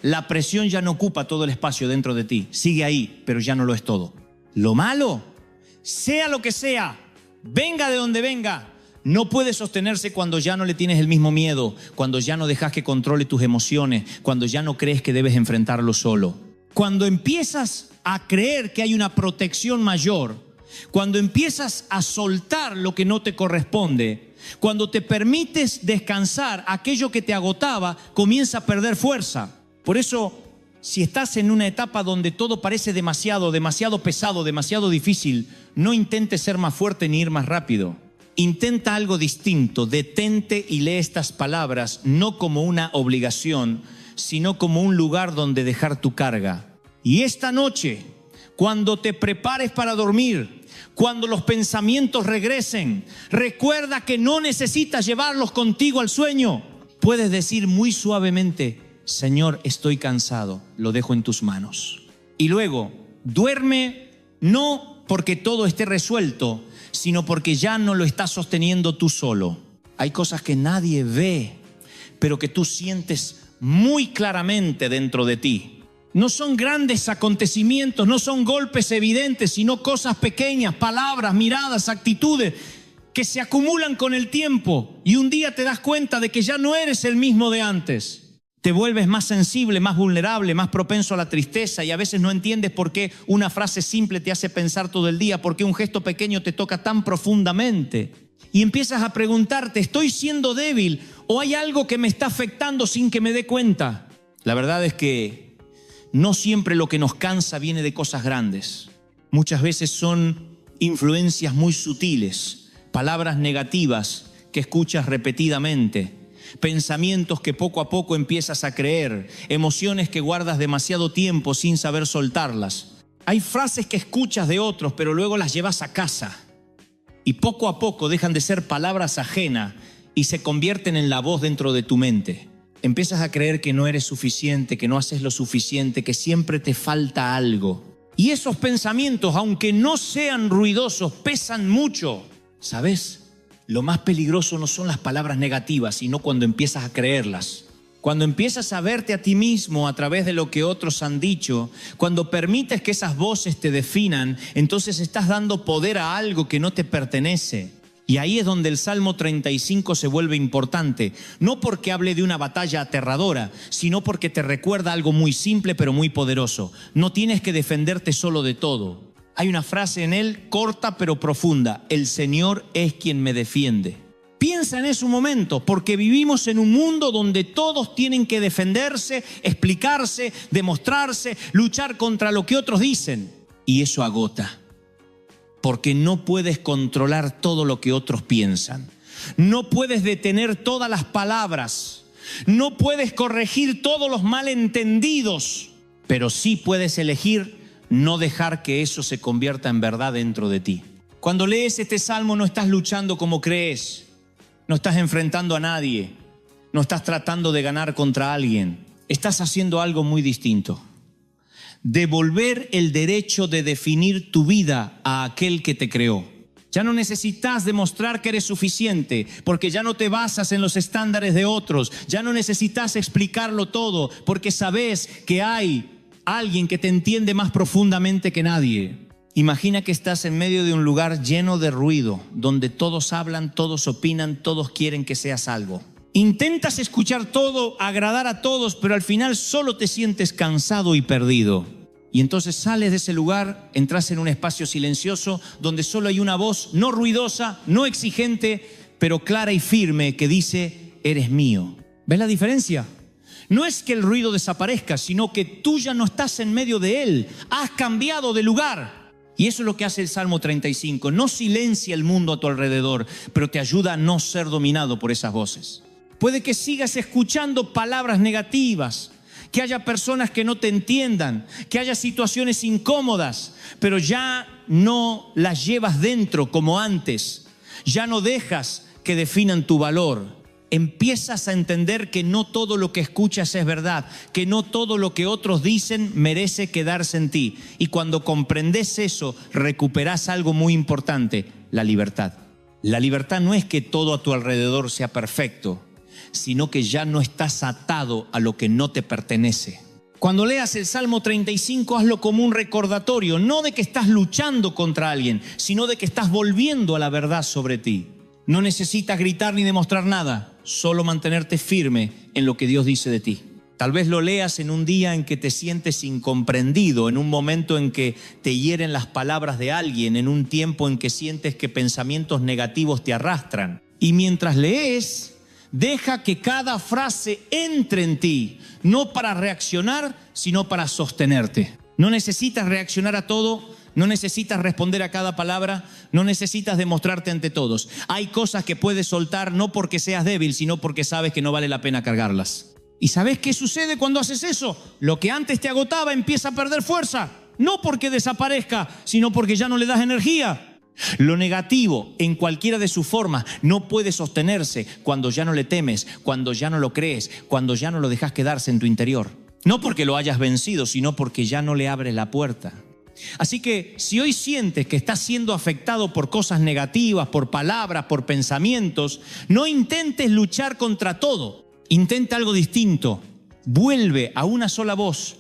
la presión ya no ocupa todo el espacio dentro de ti. Sigue ahí, pero ya no lo es todo. Lo malo, sea lo que sea, venga de donde venga, no puede sostenerse cuando ya no le tienes el mismo miedo, cuando ya no dejas que controle tus emociones, cuando ya no crees que debes enfrentarlo solo. Cuando empiezas a creer que hay una protección mayor, cuando empiezas a soltar lo que no te corresponde, cuando te permites descansar, aquello que te agotaba comienza a perder fuerza. Por eso, si estás en una etapa donde todo parece demasiado pesado, demasiado difícil, no intentes ser más fuerte ni ir más rápido. Intenta algo distinto, detente y lee estas palabras no como una obligación, sino como un lugar donde dejar tu carga. Y esta noche, cuando te prepares para dormir, cuando los pensamientos regresen, recuerda que no necesitas llevarlos contigo al sueño. Puedes decir muy suavemente: Señor, estoy cansado, lo dejo en tus manos. Y luego, duerme no porque todo esté resuelto, sino porque ya no lo estás sosteniendo tú solo. Hay cosas que nadie ve, pero que tú sientes muy claramente dentro de ti. No son grandes acontecimientos, no son golpes evidentes, sino cosas pequeñas, palabras, miradas, actitudes que se acumulan con el tiempo y un día te das cuenta de que ya no eres el mismo de antes. Te vuelves más sensible, más vulnerable, más propenso a la tristeza y a veces no entiendes por qué una frase simple te hace pensar todo el día, por qué un gesto pequeño te toca tan profundamente. Y empiezas a preguntarte: ¿estoy siendo débil o hay algo que me está afectando sin que me dé cuenta? La verdad es que no siempre lo que nos cansa viene de cosas grandes. Muchas veces son influencias muy sutiles, palabras negativas que escuchas repetidamente, pensamientos que poco a poco empiezas a creer, emociones que guardas demasiado tiempo sin saber soltarlas. Hay frases que escuchas de otros, pero luego las llevas a casa y poco a poco dejan de ser palabras ajenas y se convierten en la voz dentro de tu mente. Empiezas a creer que no eres suficiente, que no haces lo suficiente, que siempre te falta algo. Y esos pensamientos, aunque no sean ruidosos, pesan mucho. ¿Sabes? Lo más peligroso no son las palabras negativas, sino cuando empiezas a creerlas. Cuando empiezas a verte a ti mismo a través de lo que otros han dicho, cuando permites que esas voces te definan, entonces estás dando poder a algo que no te pertenece. Y ahí es donde el Salmo 35 se vuelve importante, no porque hable de una batalla aterradora, sino porque te recuerda algo muy simple pero muy poderoso. No tienes que defenderte solo de todo. Hay una frase en él corta pero profunda: el Señor es quien me defiende. Piensa en eso un momento, porque vivimos en un mundo donde todos tienen que defenderse, explicarse, demostrarse, luchar contra lo que otros dicen. Y eso agota, porque no puedes controlar todo lo que otros piensan. No puedes detener todas las palabras. No puedes corregir todos los malentendidos. Pero sí puedes elegir no dejar que eso se convierta en verdad dentro de ti. Cuando lees este salmo no estás luchando como crees. No estás enfrentando a nadie, no estás tratando de ganar contra alguien. Estás haciendo algo muy distinto: devolver el derecho de definir tu vida a aquel que te creó. Ya no necesitas demostrar que eres suficiente, porque ya no te basas en los estándares de otros. Ya no necesitas explicarlo todo, porque sabes que hay alguien que te entiende más profundamente que nadie. Imagina que estás en medio de un lugar lleno de ruido, donde todos hablan, todos opinan, todos quieren que seas algo. Intentas escuchar todo, agradar a todos, pero al final solo te sientes cansado y perdido. Y entonces sales de ese lugar, entras en un espacio silencioso donde solo hay una voz, no ruidosa, no exigente, pero clara y firme, que dice: eres mío. ¿Ves la diferencia? No es que el ruido desaparezca, sino que tú ya no estás en medio de él. Has cambiado de lugar. Y eso es lo que hace el Salmo 35. No silencia el mundo a tu alrededor, pero te ayuda a no ser dominado por esas voces. Puede que sigas escuchando palabras negativas, que haya personas que no te entiendan, que haya situaciones incómodas, pero ya no las llevas dentro como antes. Ya no dejas que definan tu valor. Empiezas a entender que no todo lo que escuchas es verdad, que no todo lo que otros dicen merece quedarse en ti. Y cuando comprendes eso, recuperas algo muy importante: la libertad. La libertad no es que todo a tu alrededor sea perfecto, sino que ya no estás atado a lo que no te pertenece. Cuando leas el Salmo 35, hazlo como un recordatorio, no de que estás luchando contra alguien, sino de que estás volviendo a la verdad sobre ti. No necesitas gritar ni demostrar nada, solo mantenerte firme en lo que Dios dice de ti. Tal vez lo leas en un día en que te sientes incomprendido, en un momento en que te hieren las palabras de alguien, en un tiempo en que sientes que pensamientos negativos te arrastran. Y mientras lees, deja que cada frase entre en ti, no para reaccionar, sino para sostenerte. No necesitas reaccionar a todo. No necesitas responder a cada palabra, no necesitas demostrarte ante todos. Hay cosas que puedes soltar no porque seas débil, sino porque sabes que no vale la pena cargarlas. ¿Y sabes qué sucede cuando haces eso? Lo que antes te agotaba empieza a perder fuerza. No porque desaparezca, sino porque ya no le das energía. Lo negativo, en cualquiera de sus formas, no puede sostenerse cuando ya no le temes, cuando ya no lo crees, cuando ya no lo dejas quedarse en tu interior. No porque lo hayas vencido, sino porque ya no le abres la puerta. Así que si hoy sientes que estás siendo afectado por cosas negativas, por palabras, por pensamientos, no intentes luchar contra todo. Intenta algo distinto. Vuelve a una sola voz,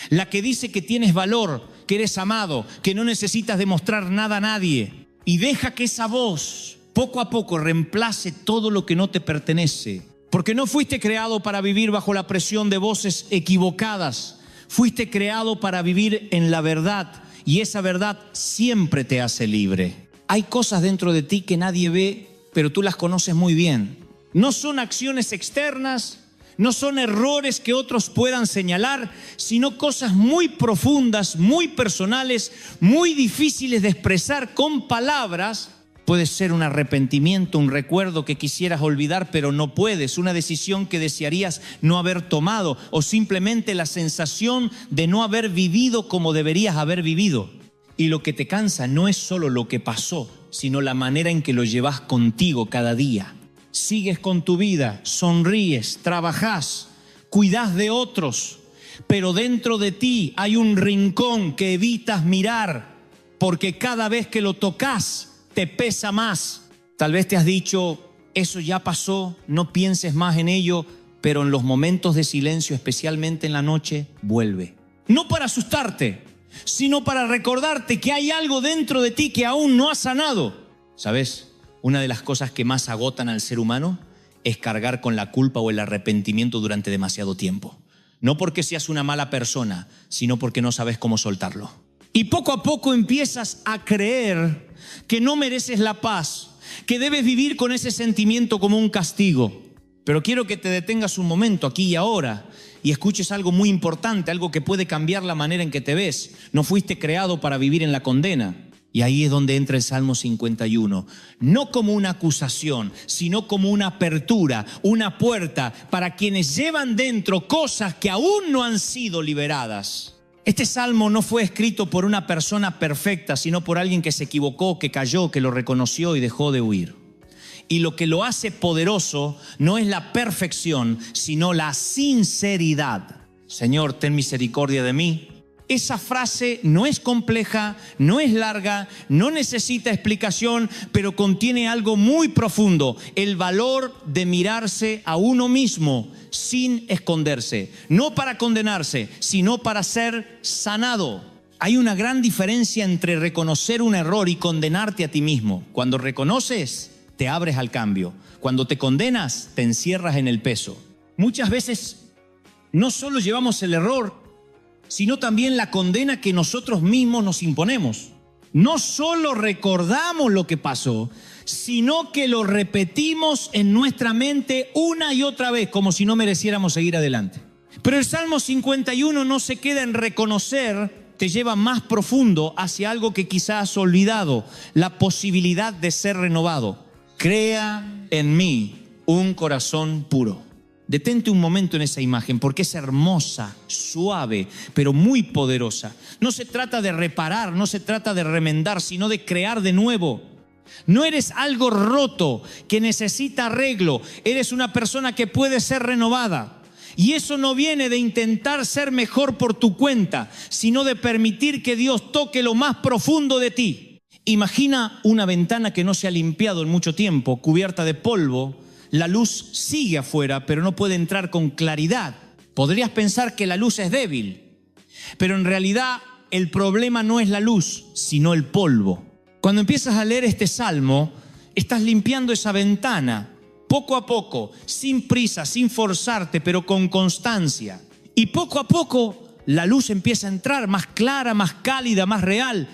la que dice que tienes valor, que eres amado, que no necesitas demostrar nada a nadie. Y deja que esa voz poco a poco reemplace todo lo que no te pertenece. Porque no fuiste creado para vivir bajo la presión de voces equivocadas. Fuiste creado para vivir en la verdad. Y esa verdad siempre te hace libre. Hay cosas dentro de ti que nadie ve, pero tú las conoces muy bien. No son acciones externas, no son errores que otros puedan señalar, sino cosas muy profundas, muy personales, muy difíciles de expresar con palabras. Puede ser un arrepentimiento, un recuerdo que quisieras olvidar, pero no puedes. Una decisión que desearías no haber tomado, o simplemente la sensación de no haber vivido como deberías haber vivido. Y lo que te cansa no es solo lo que pasó, sino la manera en que lo llevas contigo cada día. Sigues con tu vida, sonríes, trabajás, cuidas de otros, pero dentro de ti hay un rincón que evitas mirar, porque cada vez que lo tocas te pesa más. Tal vez te has dicho: eso ya pasó, no pienses más en ello, pero en los momentos de silencio, especialmente en la noche, vuelve. No para asustarte, sino para recordarte que hay algo dentro de ti que aún no has sanado. ¿Sabes? Una de las cosas que más agotan al ser humano es cargar con la culpa o el arrepentimiento durante demasiado tiempo. No porque seas una mala persona, sino porque no sabes cómo soltarlo. Y poco a poco empiezas a creer que no mereces la paz, que debes vivir con ese sentimiento como un castigo. Pero quiero que te detengas un momento aquí y ahora y escuches algo muy importante, algo que puede cambiar la manera en que te ves. No fuiste creado para vivir en la condena. Y ahí es donde entra el Salmo 51. No como una acusación, sino como una apertura, una puerta para quienes llevan dentro cosas que aún no han sido liberadas. Este salmo no fue escrito por una persona perfecta, sino por alguien que se equivocó, que cayó, que lo reconoció y dejó de huir. Y lo que lo hace poderoso no es la perfección, sino la sinceridad. Señor, ten misericordia de mí. Esa frase no es compleja, no es larga, no necesita explicación, pero contiene algo muy profundo: el valor de mirarse a uno mismo sin esconderse, no para condenarse, sino para ser sanado. Hay una gran diferencia entre reconocer un error y condenarte a ti mismo. Cuando reconoces, te abres al cambio. Cuando te condenas, te encierras en el peso. Muchas veces no solo llevamos el error, sino también la condena que nosotros mismos nos imponemos. No solo recordamos lo que pasó, sino que lo repetimos en nuestra mente una y otra vez, como si no mereciéramos seguir adelante. Pero el Salmo 51 no se queda en reconocer, te lleva más profundo hacia algo que quizás has olvidado: la posibilidad de ser renovado. Crea en mí un corazón puro. Detente un momento en esa imagen, porque es hermosa, suave, pero muy poderosa. No se trata de reparar, no se trata de remendar, sino de crear de nuevo. No eres algo roto que necesita arreglo. Eres una persona que puede ser renovada. Y eso no viene de intentar ser mejor por tu cuenta, sino de permitir que Dios toque lo más profundo de ti. Imagina una ventana que no se ha limpiado en mucho tiempo, cubierta de polvo. La luz sigue afuera, pero no puede entrar con claridad. Podrías pensar que la luz es débil, pero en realidad el problema no es la luz, sino el polvo. Cuando empiezas a leer este salmo, estás limpiando esa ventana, poco a poco, sin prisa, sin forzarte, pero con constancia. Y poco a poco la luz empieza a entrar más clara, más cálida, más real.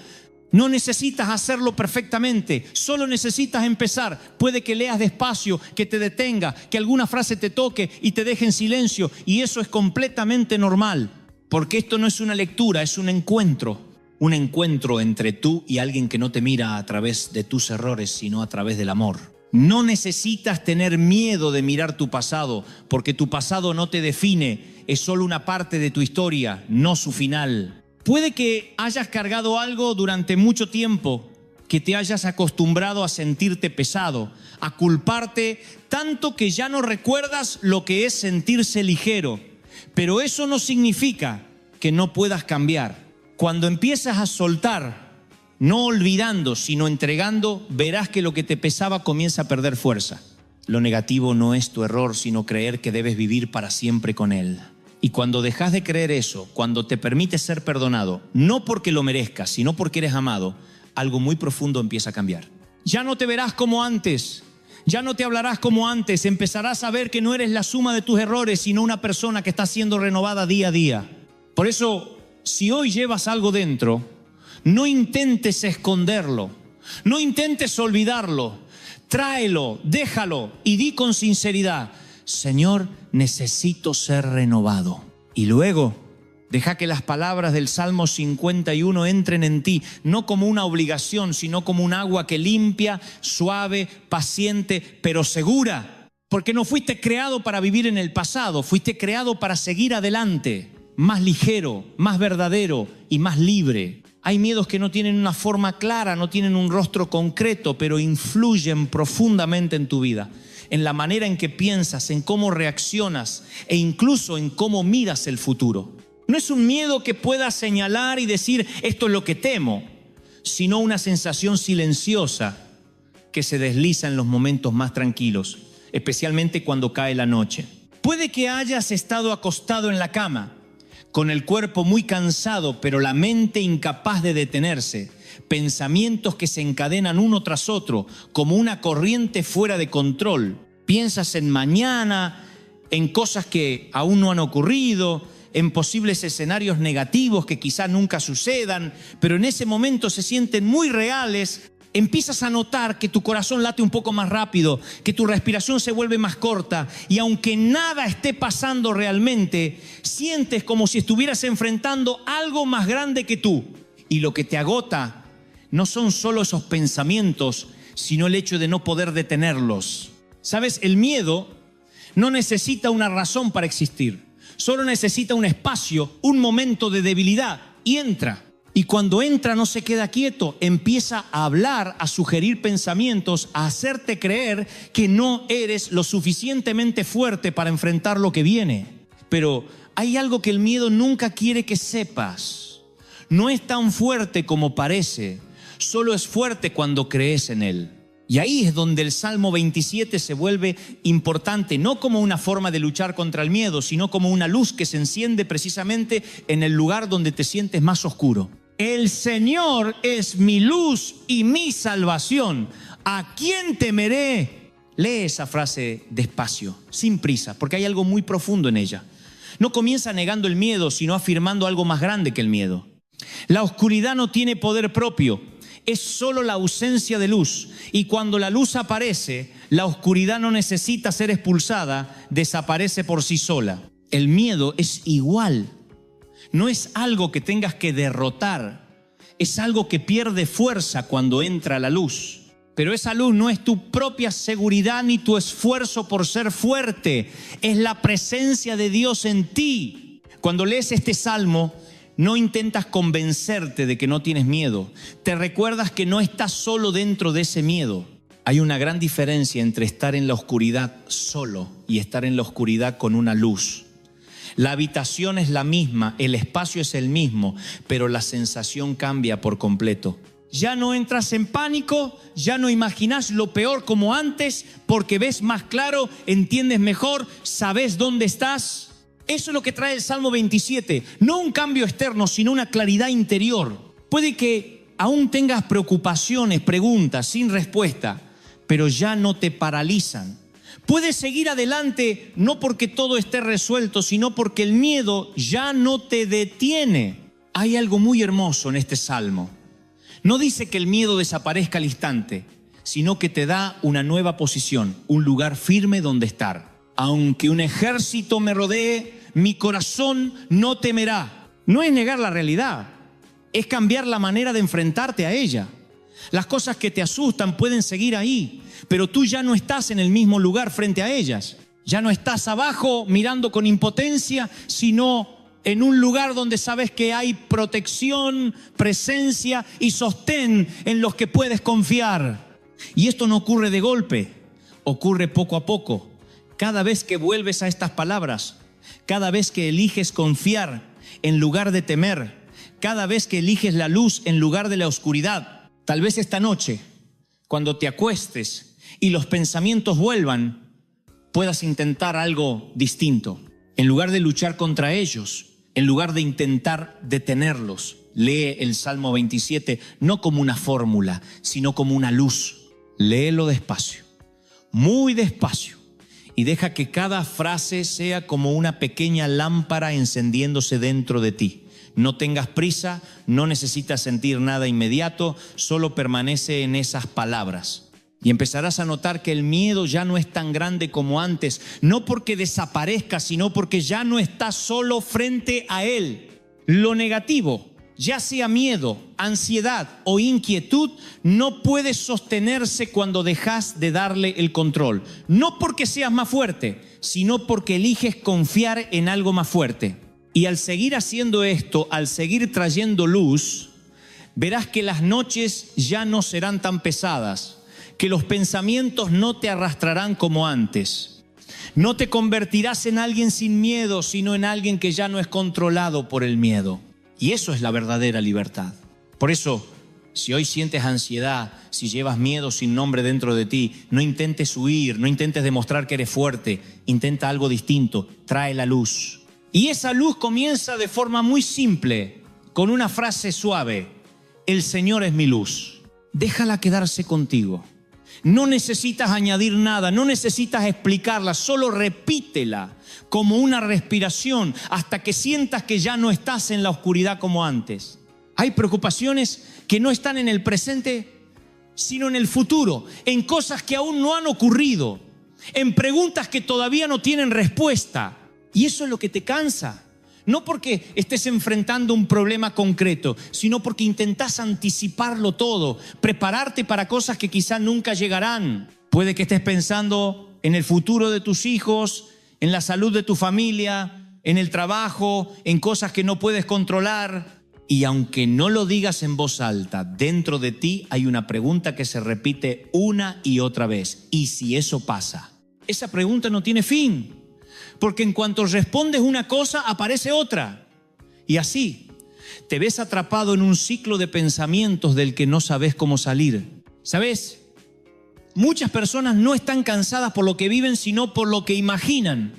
No necesitas hacerlo perfectamente, solo necesitas empezar. Puede que leas despacio, que te detenga, que alguna frase te toque y te deje en silencio, y eso es completamente normal, porque esto no es una lectura, es un encuentro entre tú y alguien que no te mira a través de tus errores, sino a través del amor. No necesitas tener miedo de mirar tu pasado, porque tu pasado no te define, es solo una parte de tu historia, no su final. Puede que hayas cargado algo durante mucho tiempo, que te hayas acostumbrado a sentirte pesado, a culparte tanto que ya no recuerdas lo que es sentirse ligero. Pero eso no significa que no puedas cambiar. Cuando empiezas a soltar, no olvidando, sino entregando, verás que lo que te pesaba comienza a perder fuerza. Lo negativo no es tu error, sino creer que debes vivir para siempre con él. Y cuando dejas de creer eso, cuando te permites ser perdonado, no porque lo merezcas, sino porque eres amado, algo muy profundo empieza a cambiar. Ya no te verás como antes, ya no te hablarás como antes, empezarás a ver que no eres la suma de tus errores, sino una persona que está siendo renovada día a día. Por eso, si hoy llevas algo dentro, no intentes esconderlo, no intentes olvidarlo, tráelo, déjalo y di con sinceridad: Señor, necesito ser renovado. Y luego, deja que las palabras del Salmo 51 entren en ti, no como una obligación, sino como un agua que limpia, suave, paciente, pero segura. Porque no fuiste creado para vivir en el pasado, fuiste creado para seguir adelante, más ligero, más verdadero y más libre. Hay miedos que no tienen una forma clara, no tienen un rostro concreto, pero influyen profundamente en tu vida, en la manera en que piensas, en cómo reaccionas e incluso en cómo miras el futuro. No es un miedo que puedas señalar y decir esto es lo que temo, sino una sensación silenciosa que se desliza en los momentos más tranquilos, especialmente cuando cae la noche. Puede que hayas estado acostado en la cama, con el cuerpo muy cansado, pero la mente incapaz de detenerse. Pensamientos que se encadenan uno tras otro, como una corriente fuera de control. Piensas en mañana, en cosas que aún no han ocurrido, en posibles escenarios negativos que quizá nunca sucedan, pero en ese momento se sienten muy reales, empiezas a notar que tu corazón late un poco más rápido, que tu respiración se vuelve más corta y aunque nada esté pasando realmente, sientes como si estuvieras enfrentando algo más grande que tú. Y lo que te agota no son solo esos pensamientos, sino el hecho de no poder detenerlos. ¿Sabes? El miedo no necesita una razón para existir. Solo necesita un espacio, un momento de debilidad y entra. Y cuando entra no se queda quieto, empieza a hablar, a sugerir pensamientos, a hacerte creer que no eres lo suficientemente fuerte para enfrentar lo que viene. Pero hay algo que el miedo nunca quiere que sepas. No es tan fuerte como parece, solo es fuerte cuando crees en él. Y ahí es donde el Salmo 27 se vuelve importante, no como una forma de luchar contra el miedo, sino como una luz que se enciende precisamente en el lugar donde te sientes más oscuro. El Señor es mi luz y mi salvación. ¿A quién temeré? Lee esa frase despacio, sin prisa, porque hay algo muy profundo en ella. No comienza negando el miedo, sino afirmando algo más grande que el miedo. La oscuridad no tiene poder propio. Es solo la ausencia de luz. Y cuando la luz aparece, la oscuridad no necesita ser expulsada, desaparece por sí sola. El miedo es igual. No es algo que tengas que derrotar. Es algo que pierde fuerza cuando entra la luz. Pero esa luz no es tu propia seguridad ni tu esfuerzo por ser fuerte. Es la presencia de Dios en ti. Cuando lees este salmo, no intentas convencerte de que no tienes miedo. Te recuerdas que no estás solo dentro de ese miedo. Hay una gran diferencia entre estar en la oscuridad solo y estar en la oscuridad con una luz. La habitación es la misma, el espacio es el mismo, pero la sensación cambia por completo. Ya no entras en pánico, ya no imaginas lo peor como antes, porque ves más claro, entiendes mejor, sabes dónde estás. Eso es lo que trae el Salmo 27, no un cambio externo, sino una claridad interior. Puede que aún tengas preocupaciones, preguntas sin respuesta, pero ya no te paralizan. Puedes seguir adelante no porque todo esté resuelto, sino porque el miedo ya no te detiene. Hay algo muy hermoso en este Salmo. No dice que el miedo desaparezca al instante, sino que te da una nueva posición, un lugar firme donde estar. Aunque un ejército me rodee, mi corazón no temerá. No es negar la realidad, es cambiar la manera de enfrentarte a ella. Las cosas que te asustan pueden seguir ahí, pero tú ya no estás en el mismo lugar frente a ellas. Ya no estás abajo mirando con impotencia, sino en un lugar donde sabes que hay protección, presencia y sostén en los que puedes confiar. Y esto no ocurre de golpe, ocurre poco a poco. Cada vez que vuelves a estas palabras, cada vez que eliges confiar en lugar de temer, cada vez que eliges la luz en lugar de la oscuridad, tal vez esta noche, cuando te acuestes y los pensamientos vuelvan, puedas intentar algo distinto. En lugar de luchar contra ellos, en lugar de intentar detenerlos, lee el Salmo 27 no como una fórmula, sino como una luz. Léelo despacio, muy despacio, y deja que cada frase sea como una pequeña lámpara encendiéndose dentro de ti. No tengas prisa, no necesitas sentir nada inmediato, solo permanece en esas palabras. Y empezarás a notar que el miedo ya no es tan grande como antes, no porque desaparezca, sino porque ya no estás solo frente a él. Lo negativo, ya sea miedo, ansiedad o inquietud, no puede sostenerse cuando dejas de darle el control. No porque seas más fuerte, sino porque eliges confiar en algo más fuerte. Y al seguir haciendo esto, al seguir trayendo luz, verás que las noches ya no serán tan pesadas, que los pensamientos no te arrastrarán como antes. No te convertirás en alguien sin miedo, sino en alguien que ya no es controlado por el miedo. Y eso es la verdadera libertad. Por eso, si hoy sientes ansiedad, si llevas miedo sin nombre dentro de ti, no intentes huir, no intentes demostrar que eres fuerte. Intenta algo distinto, trae la luz. Y esa luz comienza de forma muy simple, con una frase suave: el Señor es mi luz. Déjala quedarse contigo. No necesitas añadir nada, no necesitas explicarla, solo repítela como una respiración hasta que sientas que ya no estás en la oscuridad como antes. Hay preocupaciones que no están en el presente, sino en el futuro, en cosas que aún no han ocurrido, en preguntas que todavía no tienen respuesta. Y eso es lo que te cansa. No porque estés enfrentando un problema concreto, sino porque intentás anticiparlo todo, prepararte para cosas que quizás nunca llegarán. Puede que estés pensando en el futuro de tus hijos, en la salud de tu familia, en el trabajo, en cosas que no puedes controlar. Y aunque no lo digas en voz alta, dentro de ti hay una pregunta que se repite una y otra vez. ¿Y si eso pasa? Esa pregunta no tiene fin. Porque en cuanto respondes una cosa, aparece otra. Y así, te ves atrapado en un ciclo de pensamientos del que no sabes cómo salir. ¿Sabes? Muchas personas no están cansadas por lo que viven, sino por lo que imaginan.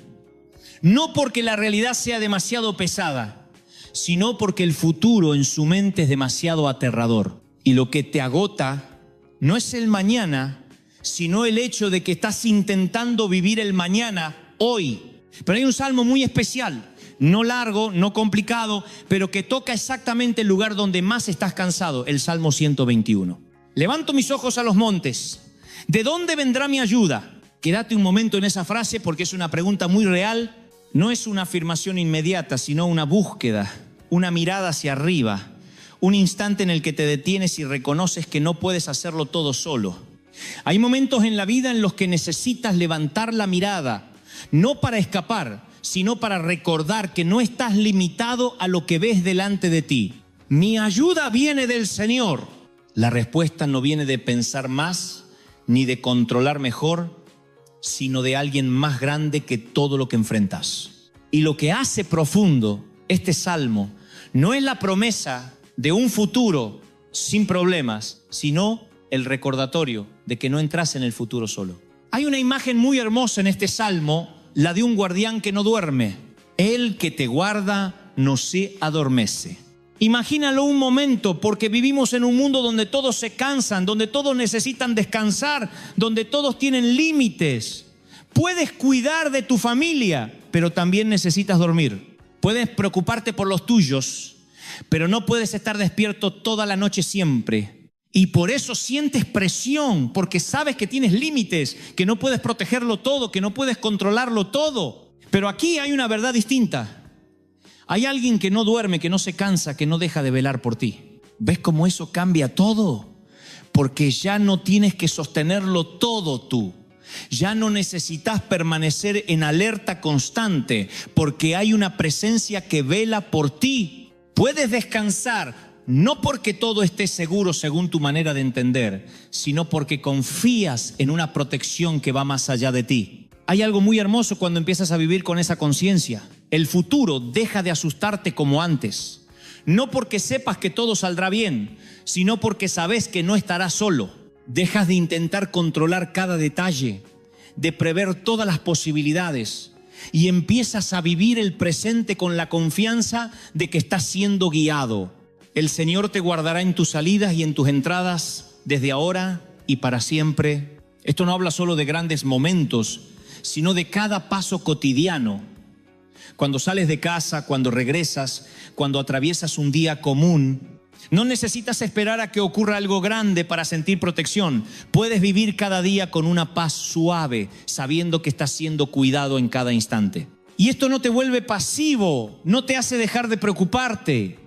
No porque la realidad sea demasiado pesada, sino porque el futuro en su mente es demasiado aterrador. Y lo que te agota no es el mañana, sino el hecho de que estás intentando vivir el mañana hoy. Pero hay un salmo muy especial, no largo, no complicado, pero que toca exactamente el lugar donde más estás cansado, el Salmo 121. Levanto mis ojos a los montes. ¿De dónde vendrá mi ayuda? Quédate un momento en esa frase porque es una pregunta muy real. No es una afirmación inmediata, sino una búsqueda, una mirada hacia arriba, un instante en el que te detienes y reconoces que no puedes hacerlo todo solo. Hay momentos en la vida en los que necesitas levantar la mirada, no para escapar, sino para recordar que no estás limitado a lo que ves delante de ti. Mi ayuda viene del Señor. La respuesta no viene de pensar más, ni de controlar mejor, sino de alguien más grande que todo lo que enfrentas. Y lo que hace profundo este salmo no es la promesa de un futuro sin problemas, sino el recordatorio de que no entras en el futuro solo. Hay una imagen muy hermosa en este salmo, la de un guardián que no duerme. El que te guarda no se adormece. Imagínalo un momento, porque vivimos en un mundo donde todos se cansan, donde todos necesitan descansar, donde todos tienen límites. Puedes cuidar de tu familia, pero también necesitas dormir. Puedes preocuparte por los tuyos, pero no puedes estar despierto toda la noche siempre. Y por eso sientes presión, porque sabes que tienes límites, que no puedes protegerlo todo, que no puedes controlarlo todo. Pero aquí hay una verdad distinta. Hay alguien que no duerme, que no se cansa, que no deja de velar por ti. ¿Ves cómo eso cambia todo? Porque ya no tienes que sostenerlo todo tú. Ya no necesitas permanecer en alerta constante, porque hay una presencia que vela por ti. Puedes descansar. No porque todo esté seguro según tu manera de entender, sino porque confías en una protección que va más allá de ti. Hay algo muy hermoso cuando empiezas a vivir con esa conciencia. El futuro deja de asustarte como antes. No porque sepas que todo saldrá bien, sino porque sabes que no estarás solo. Dejas de intentar controlar cada detalle, de prever todas las posibilidades, y empiezas a vivir el presente con la confianza de que estás siendo guiado. El Señor te guardará en tus salidas y en tus entradas desde ahora y para siempre. Esto no habla solo de grandes momentos, sino de cada paso cotidiano. Cuando sales de casa, cuando regresas, cuando atraviesas un día común, no necesitas esperar a que ocurra algo grande para sentir protección. Puedes vivir cada día con una paz suave, sabiendo que estás siendo cuidado en cada instante. Y esto no te vuelve pasivo, no te hace dejar de preocuparte.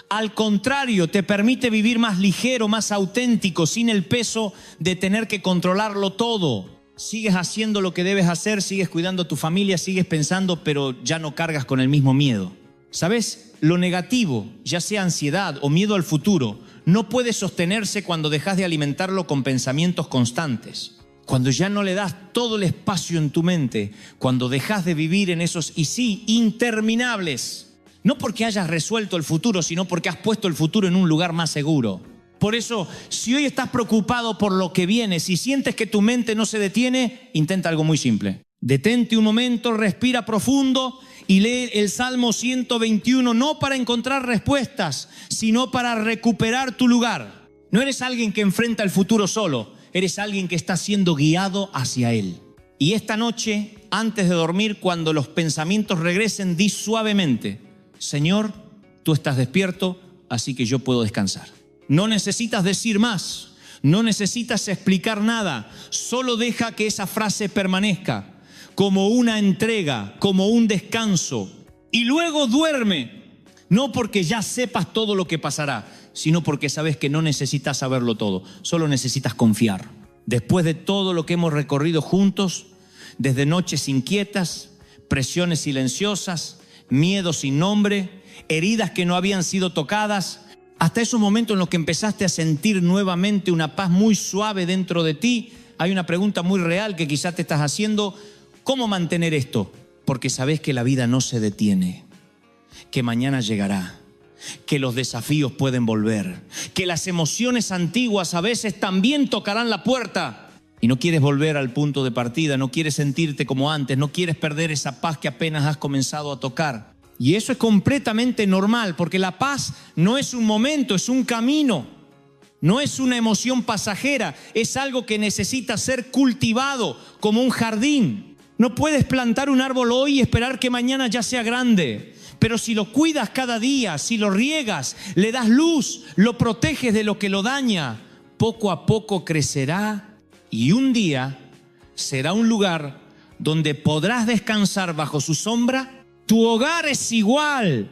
Al contrario, te permite vivir más ligero, más auténtico, sin el peso de tener que controlarlo todo. Sigues haciendo lo que debes hacer, sigues cuidando a tu familia, sigues pensando, pero ya no cargas con el mismo miedo. ¿Sabes? Lo negativo, ya sea ansiedad o miedo al futuro, no puede sostenerse cuando dejas de alimentarlo con pensamientos constantes. Cuando ya no le das todo el espacio en tu mente, cuando dejas de vivir en esos y sí, interminables. No porque hayas resuelto el futuro, sino porque has puesto el futuro en un lugar más seguro. Por eso, si hoy estás preocupado por lo que viene, si sientes que tu mente no se detiene, intenta algo muy simple. Detente un momento, respira profundo y lee el Salmo 121, no para encontrar respuestas, sino para recuperar tu lugar. No eres alguien que enfrenta el futuro solo, eres alguien que está siendo guiado hacia Él. Y esta noche, antes de dormir, cuando los pensamientos regresen, di suavemente: Señor, tú estás despierto, así que yo puedo descansar. No necesitas decir más, no necesitas explicar nada, solo deja que esa frase permanezca como una entrega, como un descanso. Y luego duerme, no porque ya sepas todo lo que pasará, sino porque sabes que no necesitas saberlo todo, solo necesitas confiar. Después de todo lo que hemos recorrido juntos, desde noches inquietas, presiones silenciosas, miedos sin nombre, heridas que no habían sido tocadas, hasta esos momentos en los que empezaste a sentir nuevamente una paz muy suave dentro de ti, hay una pregunta muy real que quizás te estás haciendo: ¿cómo mantener esto? Porque sabes que la vida no se detiene, que mañana llegará, que los desafíos pueden volver, que las emociones antiguas a veces también tocarán la puerta. Y no quieres volver al punto de partida, no quieres sentirte como antes, no quieres perder esa paz que apenas has comenzado a tocar. Y eso es completamente normal, porque la paz no es un momento, es un camino. No es una emoción pasajera, es algo que necesita ser cultivado como un jardín. No puedes plantar un árbol hoy y esperar que mañana ya sea grande. Pero si lo cuidas cada día, si lo riegas, le das luz, lo proteges de lo que lo daña, poco a poco crecerá y un día será un lugar donde podrás descansar bajo su sombra. Tu hogar es igual.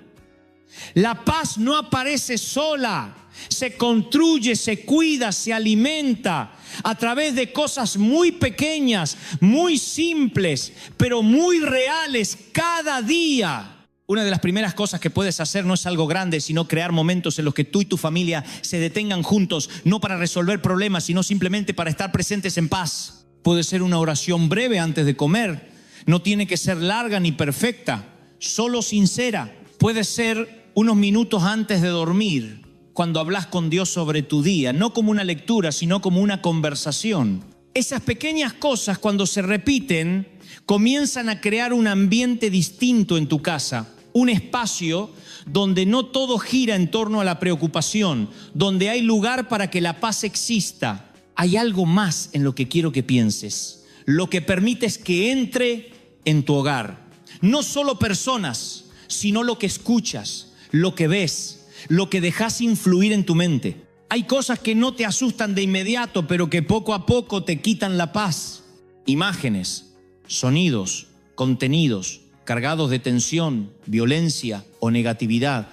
La paz no aparece sola, se construye, se cuida, se alimenta a través de cosas muy pequeñas, muy simples, pero muy reales cada día. Una de las primeras cosas que puedes hacer no es algo grande, sino crear momentos en los que tú y tu familia se detengan juntos, no para resolver problemas, sino simplemente para estar presentes en paz. Puede ser una oración breve antes de comer, no tiene que ser larga ni perfecta, solo sincera. Puede ser unos minutos antes de dormir, cuando hablas con Dios sobre tu día, no como una lectura, sino como una conversación. Esas pequeñas cosas, cuando se repiten, comienzan a crear un ambiente distinto en tu casa. Un espacio donde no todo gira en torno a la preocupación, donde hay lugar para que la paz exista. Hay algo más en lo que quiero que pienses. Lo que permites que entre en tu hogar. No solo personas, sino lo que escuchas, lo que ves, lo que dejas influir en tu mente. Hay cosas que no te asustan de inmediato, pero que poco a poco te quitan la paz. Imágenes, sonidos, contenidos cargados de tensión, violencia o negatividad.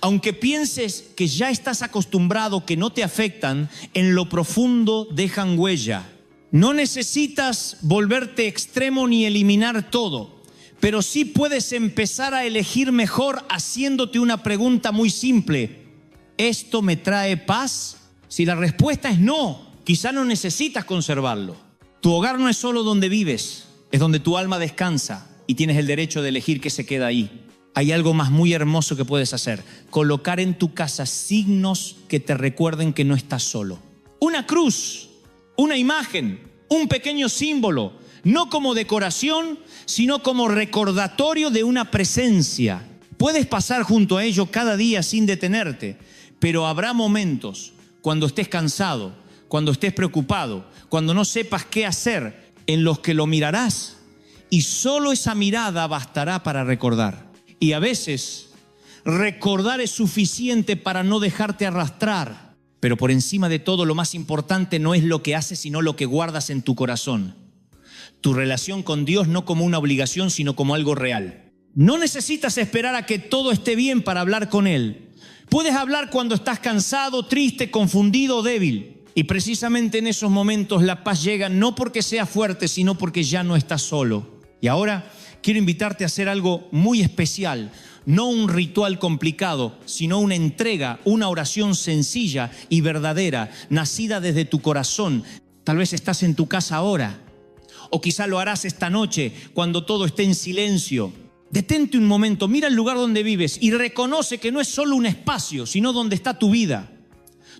Aunque pienses que ya estás acostumbrado, que no te afectan, en lo profundo dejan huella. No necesitas volverte extremo ni eliminar todo, pero sí puedes empezar a elegir mejor haciéndote una pregunta muy simple: ¿esto me trae paz? Si la respuesta es no, quizá no necesitas conservarlo. Tu hogar no es solo donde vives, es donde tu alma descansa y tienes el derecho de elegir qué se queda ahí. Hay algo más muy hermoso que puedes hacer: colocar en tu casa signos que te recuerden que no estás solo. Una cruz, una imagen, un pequeño símbolo, no como decoración, sino como recordatorio de una presencia. Puedes pasar junto a ello cada día sin detenerte, pero habrá momentos cuando estés cansado, cuando estés preocupado, cuando no sepas qué hacer, en los que lo mirarás y solo esa mirada bastará para recordar. Y a veces recordar es suficiente para no dejarte arrastrar. Pero por encima de todo, lo más importante no es lo que haces, sino lo que guardas en tu corazón. Tu relación con Dios no como una obligación, sino como algo real. No necesitas esperar a que todo esté bien para hablar con Él. Puedes hablar cuando estás cansado, triste, confundido o débil. Y precisamente en esos momentos la paz llega, no porque seas fuerte, sino porque ya no estás solo. Y ahora quiero invitarte a hacer algo muy especial. No un ritual complicado, sino una entrega, una oración sencilla y verdadera, nacida desde tu corazón. Tal vez estás en tu casa ahora, o quizá lo harás esta noche cuando todo esté en silencio. Detente un momento, mira el lugar donde vives y reconoce que no es solo un espacio, sino donde está tu vida,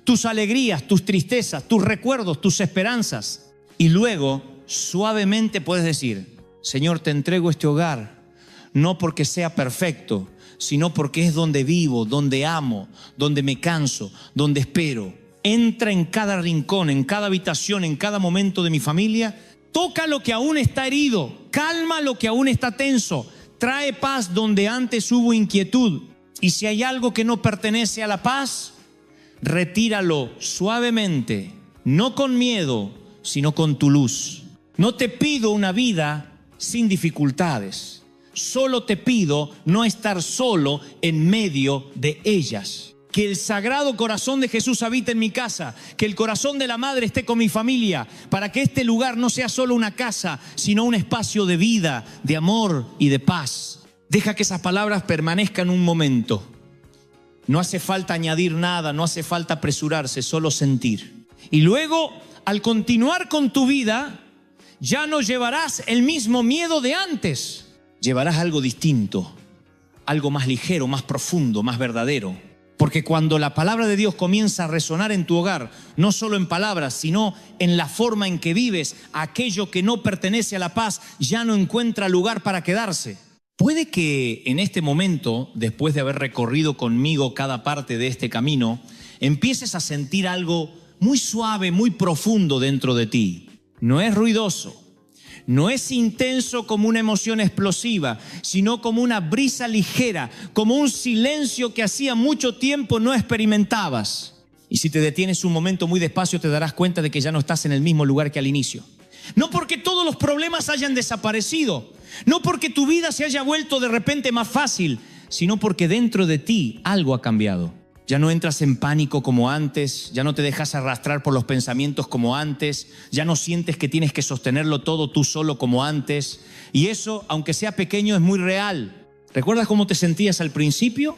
tus alegrías, tus tristezas, tus recuerdos, tus esperanzas. Y luego, suavemente puedes decir: Señor, te entrego este hogar, no porque sea perfecto, sino porque es donde vivo, donde amo, donde me canso, donde espero. entra en cada rincón, en cada habitación, en cada momento de mi familia. Toca lo que aún está herido, calma lo que aún está tenso, trae paz donde antes hubo inquietud. Y si hay algo que no pertenece a la paz, retíralo suavemente, no con miedo, sino con tu luz. No te pido una vida sin dificultades, solo te pido no estar solo en medio de ellas. Que el Sagrado Corazón de Jesús habite en mi casa, que el corazón de la Madre esté con mi familia, para que este lugar no sea solo una casa, sino un espacio de vida, de amor y de paz. Deja que esas palabras permanezcan un momento. No hace falta añadir nada, no hace falta apresurarse, solo sentir. Y luego, al continuar con tu vida, ya no llevarás el mismo miedo de antes. Llevarás algo distinto, algo más ligero, más profundo, más verdadero. Porque cuando la palabra de Dios comienza a resonar en tu hogar, no solo en palabras, sino en la forma en que vives, aquello que no pertenece a la paz ya no encuentra lugar para quedarse. Puede que en este momento, después de haber recorrido conmigo cada parte de este camino, empieces a sentir algo muy suave, muy profundo dentro de ti. No es ruidoso, no es intenso como una emoción explosiva, sino como una brisa ligera, como un silencio que hacía mucho tiempo no experimentabas. Y si te detienes un momento muy despacio, te darás cuenta de que ya no estás en el mismo lugar que al inicio. No porque todos los problemas hayan desaparecido, no porque tu vida se haya vuelto de repente más fácil, sino porque dentro de ti algo ha cambiado. Ya no entras en pánico como antes, ya no te dejas arrastrar por los pensamientos como antes, ya no sientes que tienes que sostenerlo todo tú solo como antes. Y eso, aunque sea pequeño, es muy real. ¿Recuerdas cómo te sentías al principio?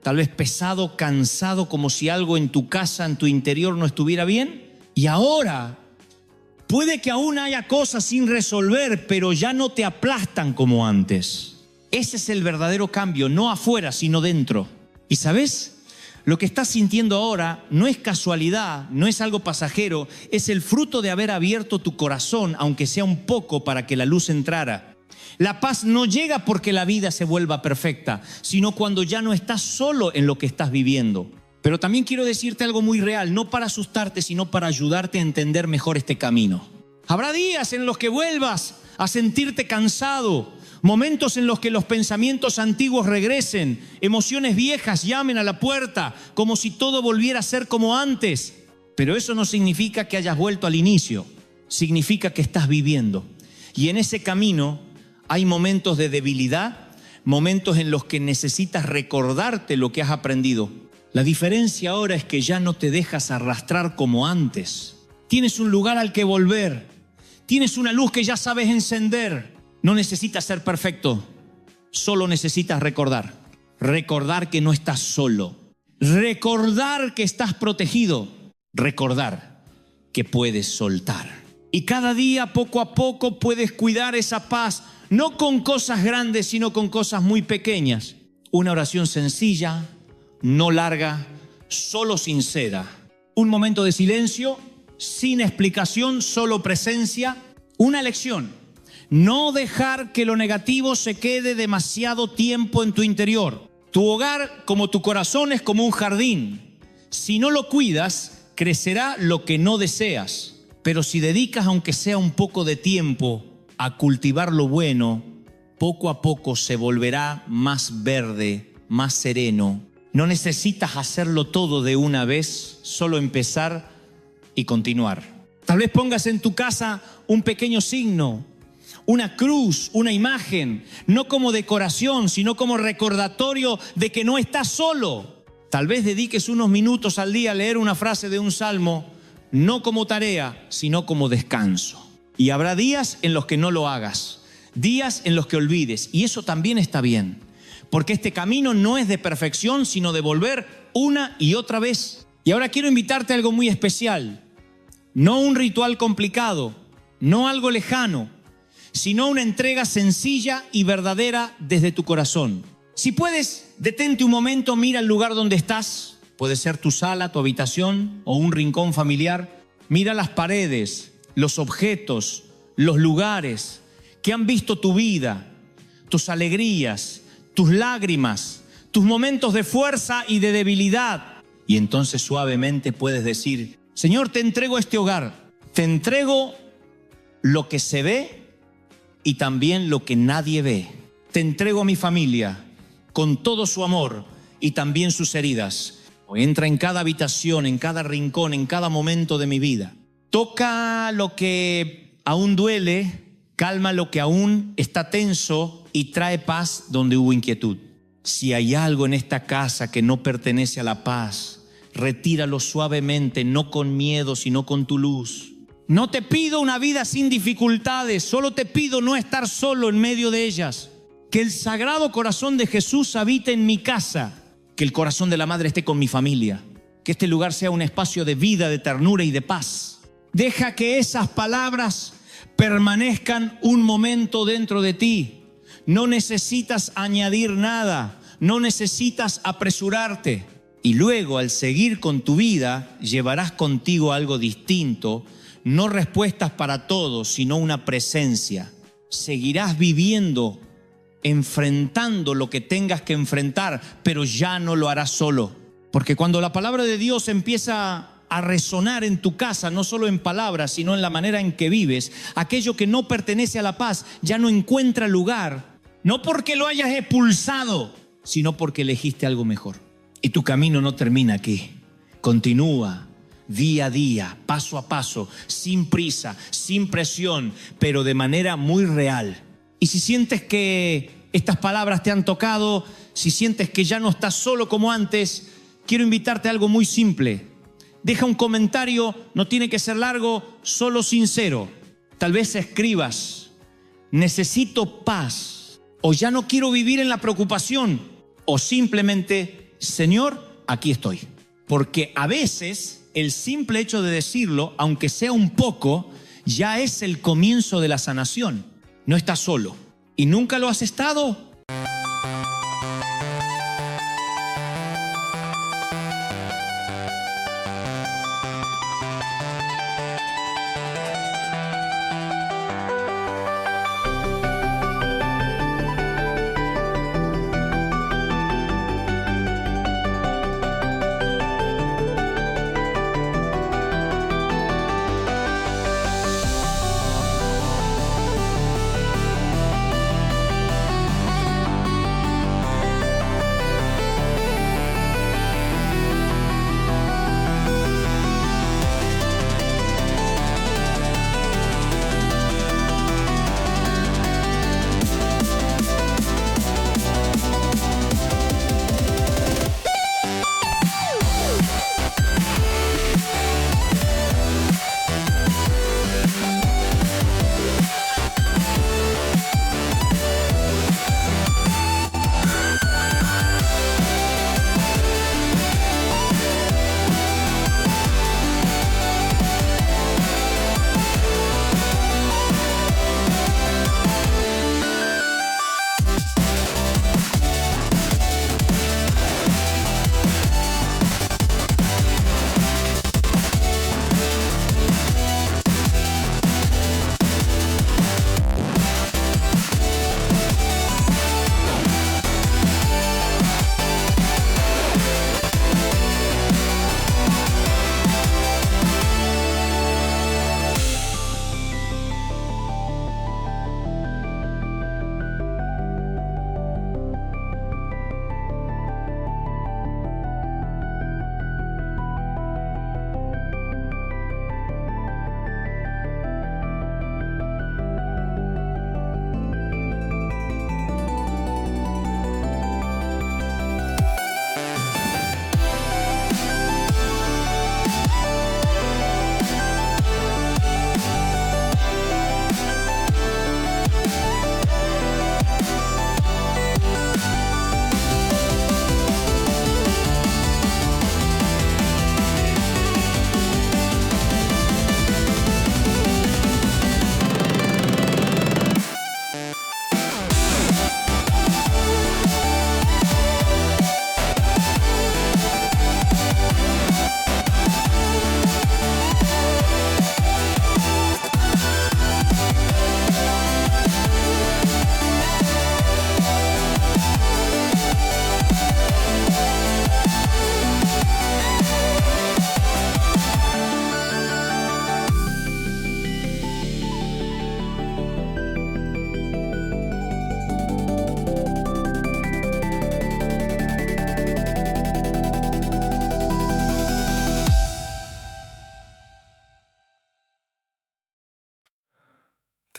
Tal vez pesado, cansado, como si algo en tu casa, en tu interior no estuviera bien. Y ahora, puede que aún haya cosas sin resolver, pero ya no te aplastan como antes. Ese es el verdadero cambio, no afuera, sino dentro. ¿Y sabes? Lo que estás sintiendo ahora no es casualidad, no es algo pasajero, es el fruto de haber abierto tu corazón, aunque sea un poco, para que la luz entrara. La paz no llega porque la vida se vuelva perfecta, sino cuando ya no estás solo en lo que estás viviendo. Pero también quiero decirte algo muy real, no para asustarte, sino para ayudarte a entender mejor este camino. Habrá días en los que vuelvas a sentirte cansado, momentos en los que los pensamientos antiguos regresen, emociones viejas llamen a la puerta, como si todo volviera a ser como antes. Pero eso no significa que hayas vuelto al inicio, significa que estás viviendo. Y en ese camino hay momentos de debilidad, momentos en los que necesitas recordarte lo que has aprendido. La diferencia ahora es que ya no te dejas arrastrar como antes. Tienes un lugar al que volver, tienes una luz que ya sabes encender. No necesitas ser perfecto, solo necesitas recordar. Recordar que no estás solo. Recordar que estás protegido. Recordar que puedes soltar. Y cada día, poco a poco, puedes cuidar esa paz, no con cosas grandes, sino con cosas muy pequeñas. Una oración sencilla, no larga, solo sincera. Un momento de silencio, sin explicación, solo presencia. Una lección. No dejar que lo negativo se quede demasiado tiempo en tu interior. Tu hogar, como tu corazón, es como un jardín. Si no lo cuidas, crecerá lo que no deseas. Pero si dedicas, aunque sea un poco de tiempo, a cultivar lo bueno, poco a poco se volverá más verde, más sereno. No necesitas hacerlo todo de una vez, solo empezar y continuar. Tal vez pongas en tu casa un pequeño signo, una cruz, una imagen, no como decoración, sino como recordatorio de que no estás solo. Tal vez dediques unos minutos al día a leer una frase de un salmo, no como tarea, sino como descanso. Y habrá días en los que no lo hagas, días en los que olvides, y eso también está bien, porque este camino no es de perfección, sino de volver una y otra vez. Y ahora quiero invitarte a algo muy especial, no un ritual complicado, no algo lejano, sino una entrega sencilla y verdadera desde tu corazón. Si puedes, detente un momento, mira el lugar donde estás. Puede ser tu sala, tu habitación o un rincón familiar. Mira las paredes, los objetos, los lugares que han visto tu vida, tus alegrías, tus lágrimas, tus momentos de fuerza y de debilidad. Y entonces suavemente puedes decir: Señor, te entrego este hogar, te entrego lo que se ve y también lo que nadie ve. Te entrego a mi familia con todo su amor y también sus heridas. Entra en cada habitación, en cada rincón, en cada momento de mi vida. Toca lo que aún duele, calma lo que aún está tenso y trae paz donde hubo inquietud. Si hay algo en esta casa que no pertenece a la paz, retíralo suavemente, no con miedo, sino con tu luz. No te pido una vida sin dificultades, solo te pido no estar solo en medio de ellas. Que el Sagrado Corazón de Jesús habite en mi casa. Que el corazón de la Madre esté con mi familia. Que este lugar sea un espacio de vida, de ternura y de paz. Deja que esas palabras permanezcan un momento dentro de ti. No necesitas añadir nada, no necesitas apresurarte. Y luego, al seguir con tu vida, llevarás contigo algo distinto, no respuestas para todo, sino una presencia. Seguirás viviendo, enfrentando lo que tengas que enfrentar, pero ya no lo harás solo. Porque cuando la palabra de Dios empieza a resonar en tu casa, no solo en palabras, sino en la manera en que vives, aquello que no pertenece a la paz ya no encuentra lugar, no porque lo hayas expulsado, sino porque elegiste algo mejor. Y tu camino no termina aquí, continúa día a día, paso a paso, sin prisa, sin presión, pero de manera muy real. Y si sientes que estas palabras te han tocado, si sientes que ya no estás solo como antes, quiero invitarte a algo muy simple. Deja un comentario, no tiene que ser largo, solo sincero. Tal vez escribas: necesito paz, o ya no quiero vivir en la preocupación, o simplemente: Señor, aquí estoy. Porque a veces el simple hecho de decirlo, aunque sea un poco, ya es el comienzo de la sanación. No estás solo. ¿Y nunca lo has estado?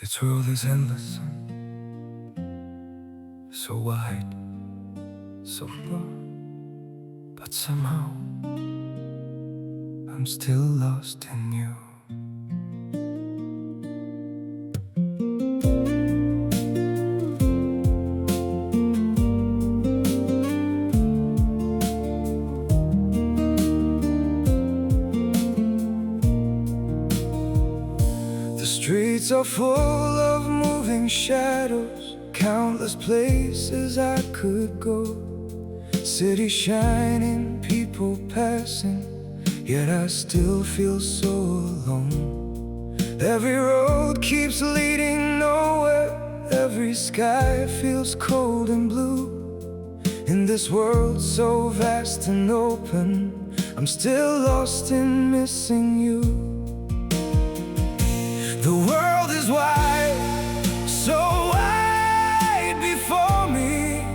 This world is endless, so wide, so broad, but somehow I'm still lost in you. The streets are full of moving shadows, countless places I could go. City shining, people passing, yet I still feel so alone. Every road keeps leading nowhere, every sky feels cold and blue. In this world so vast and open, I'm still lost in missing you. The world is wide, so wide before me,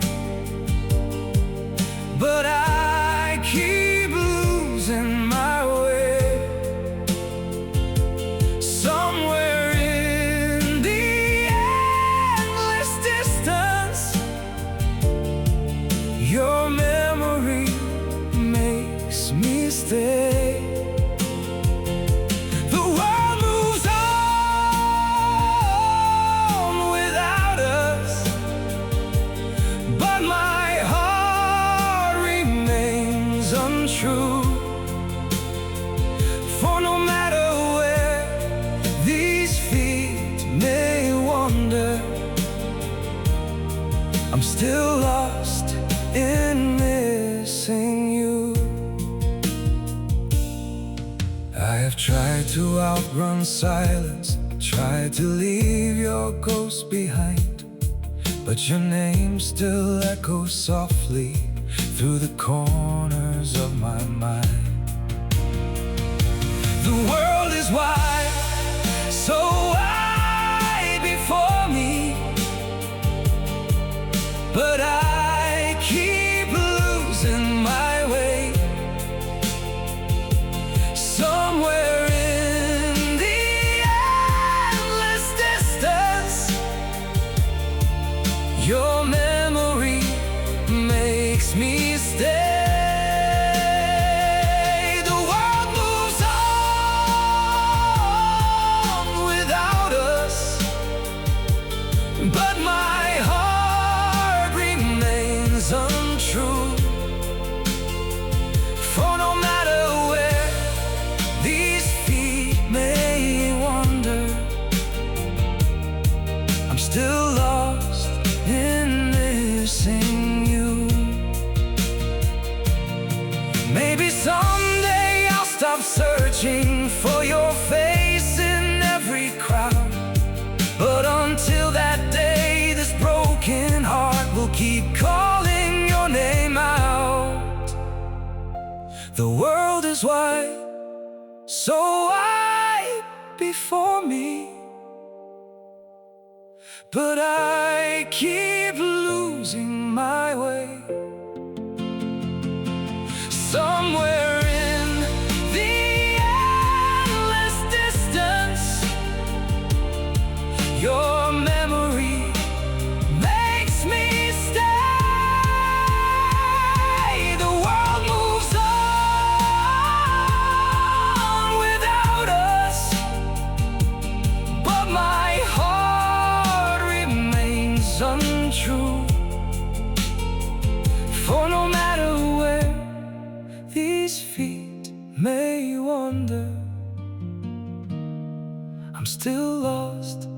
but I keep losing my way. Somewhere in the endless distance, your memory makes me stay. True, for no matter where these feet may wander, I'm still lost in missing you. I have tried to outrun silence, tried to leave your ghost behind, but your name still echoes softly through the corners of my mind. The world is wide, so wide before me, but I keep losing my way. Somewhere in the endless distance, your memory makes me stay. The world moves on without us, but my heart remains untrue. For no matter where these feet may wander, I'm still lost in missing you. Maybe someday I'll stop searching for your face in every crowd, but until that day, this broken heart will keep calling your name out. The world is wide, so wide before me, but I keep losing my way. Somewhere in the endless distance, your memory makes me stay. The world moves on without us, but my heart remains untrue. For no matter where these feet may wander, I'm still lost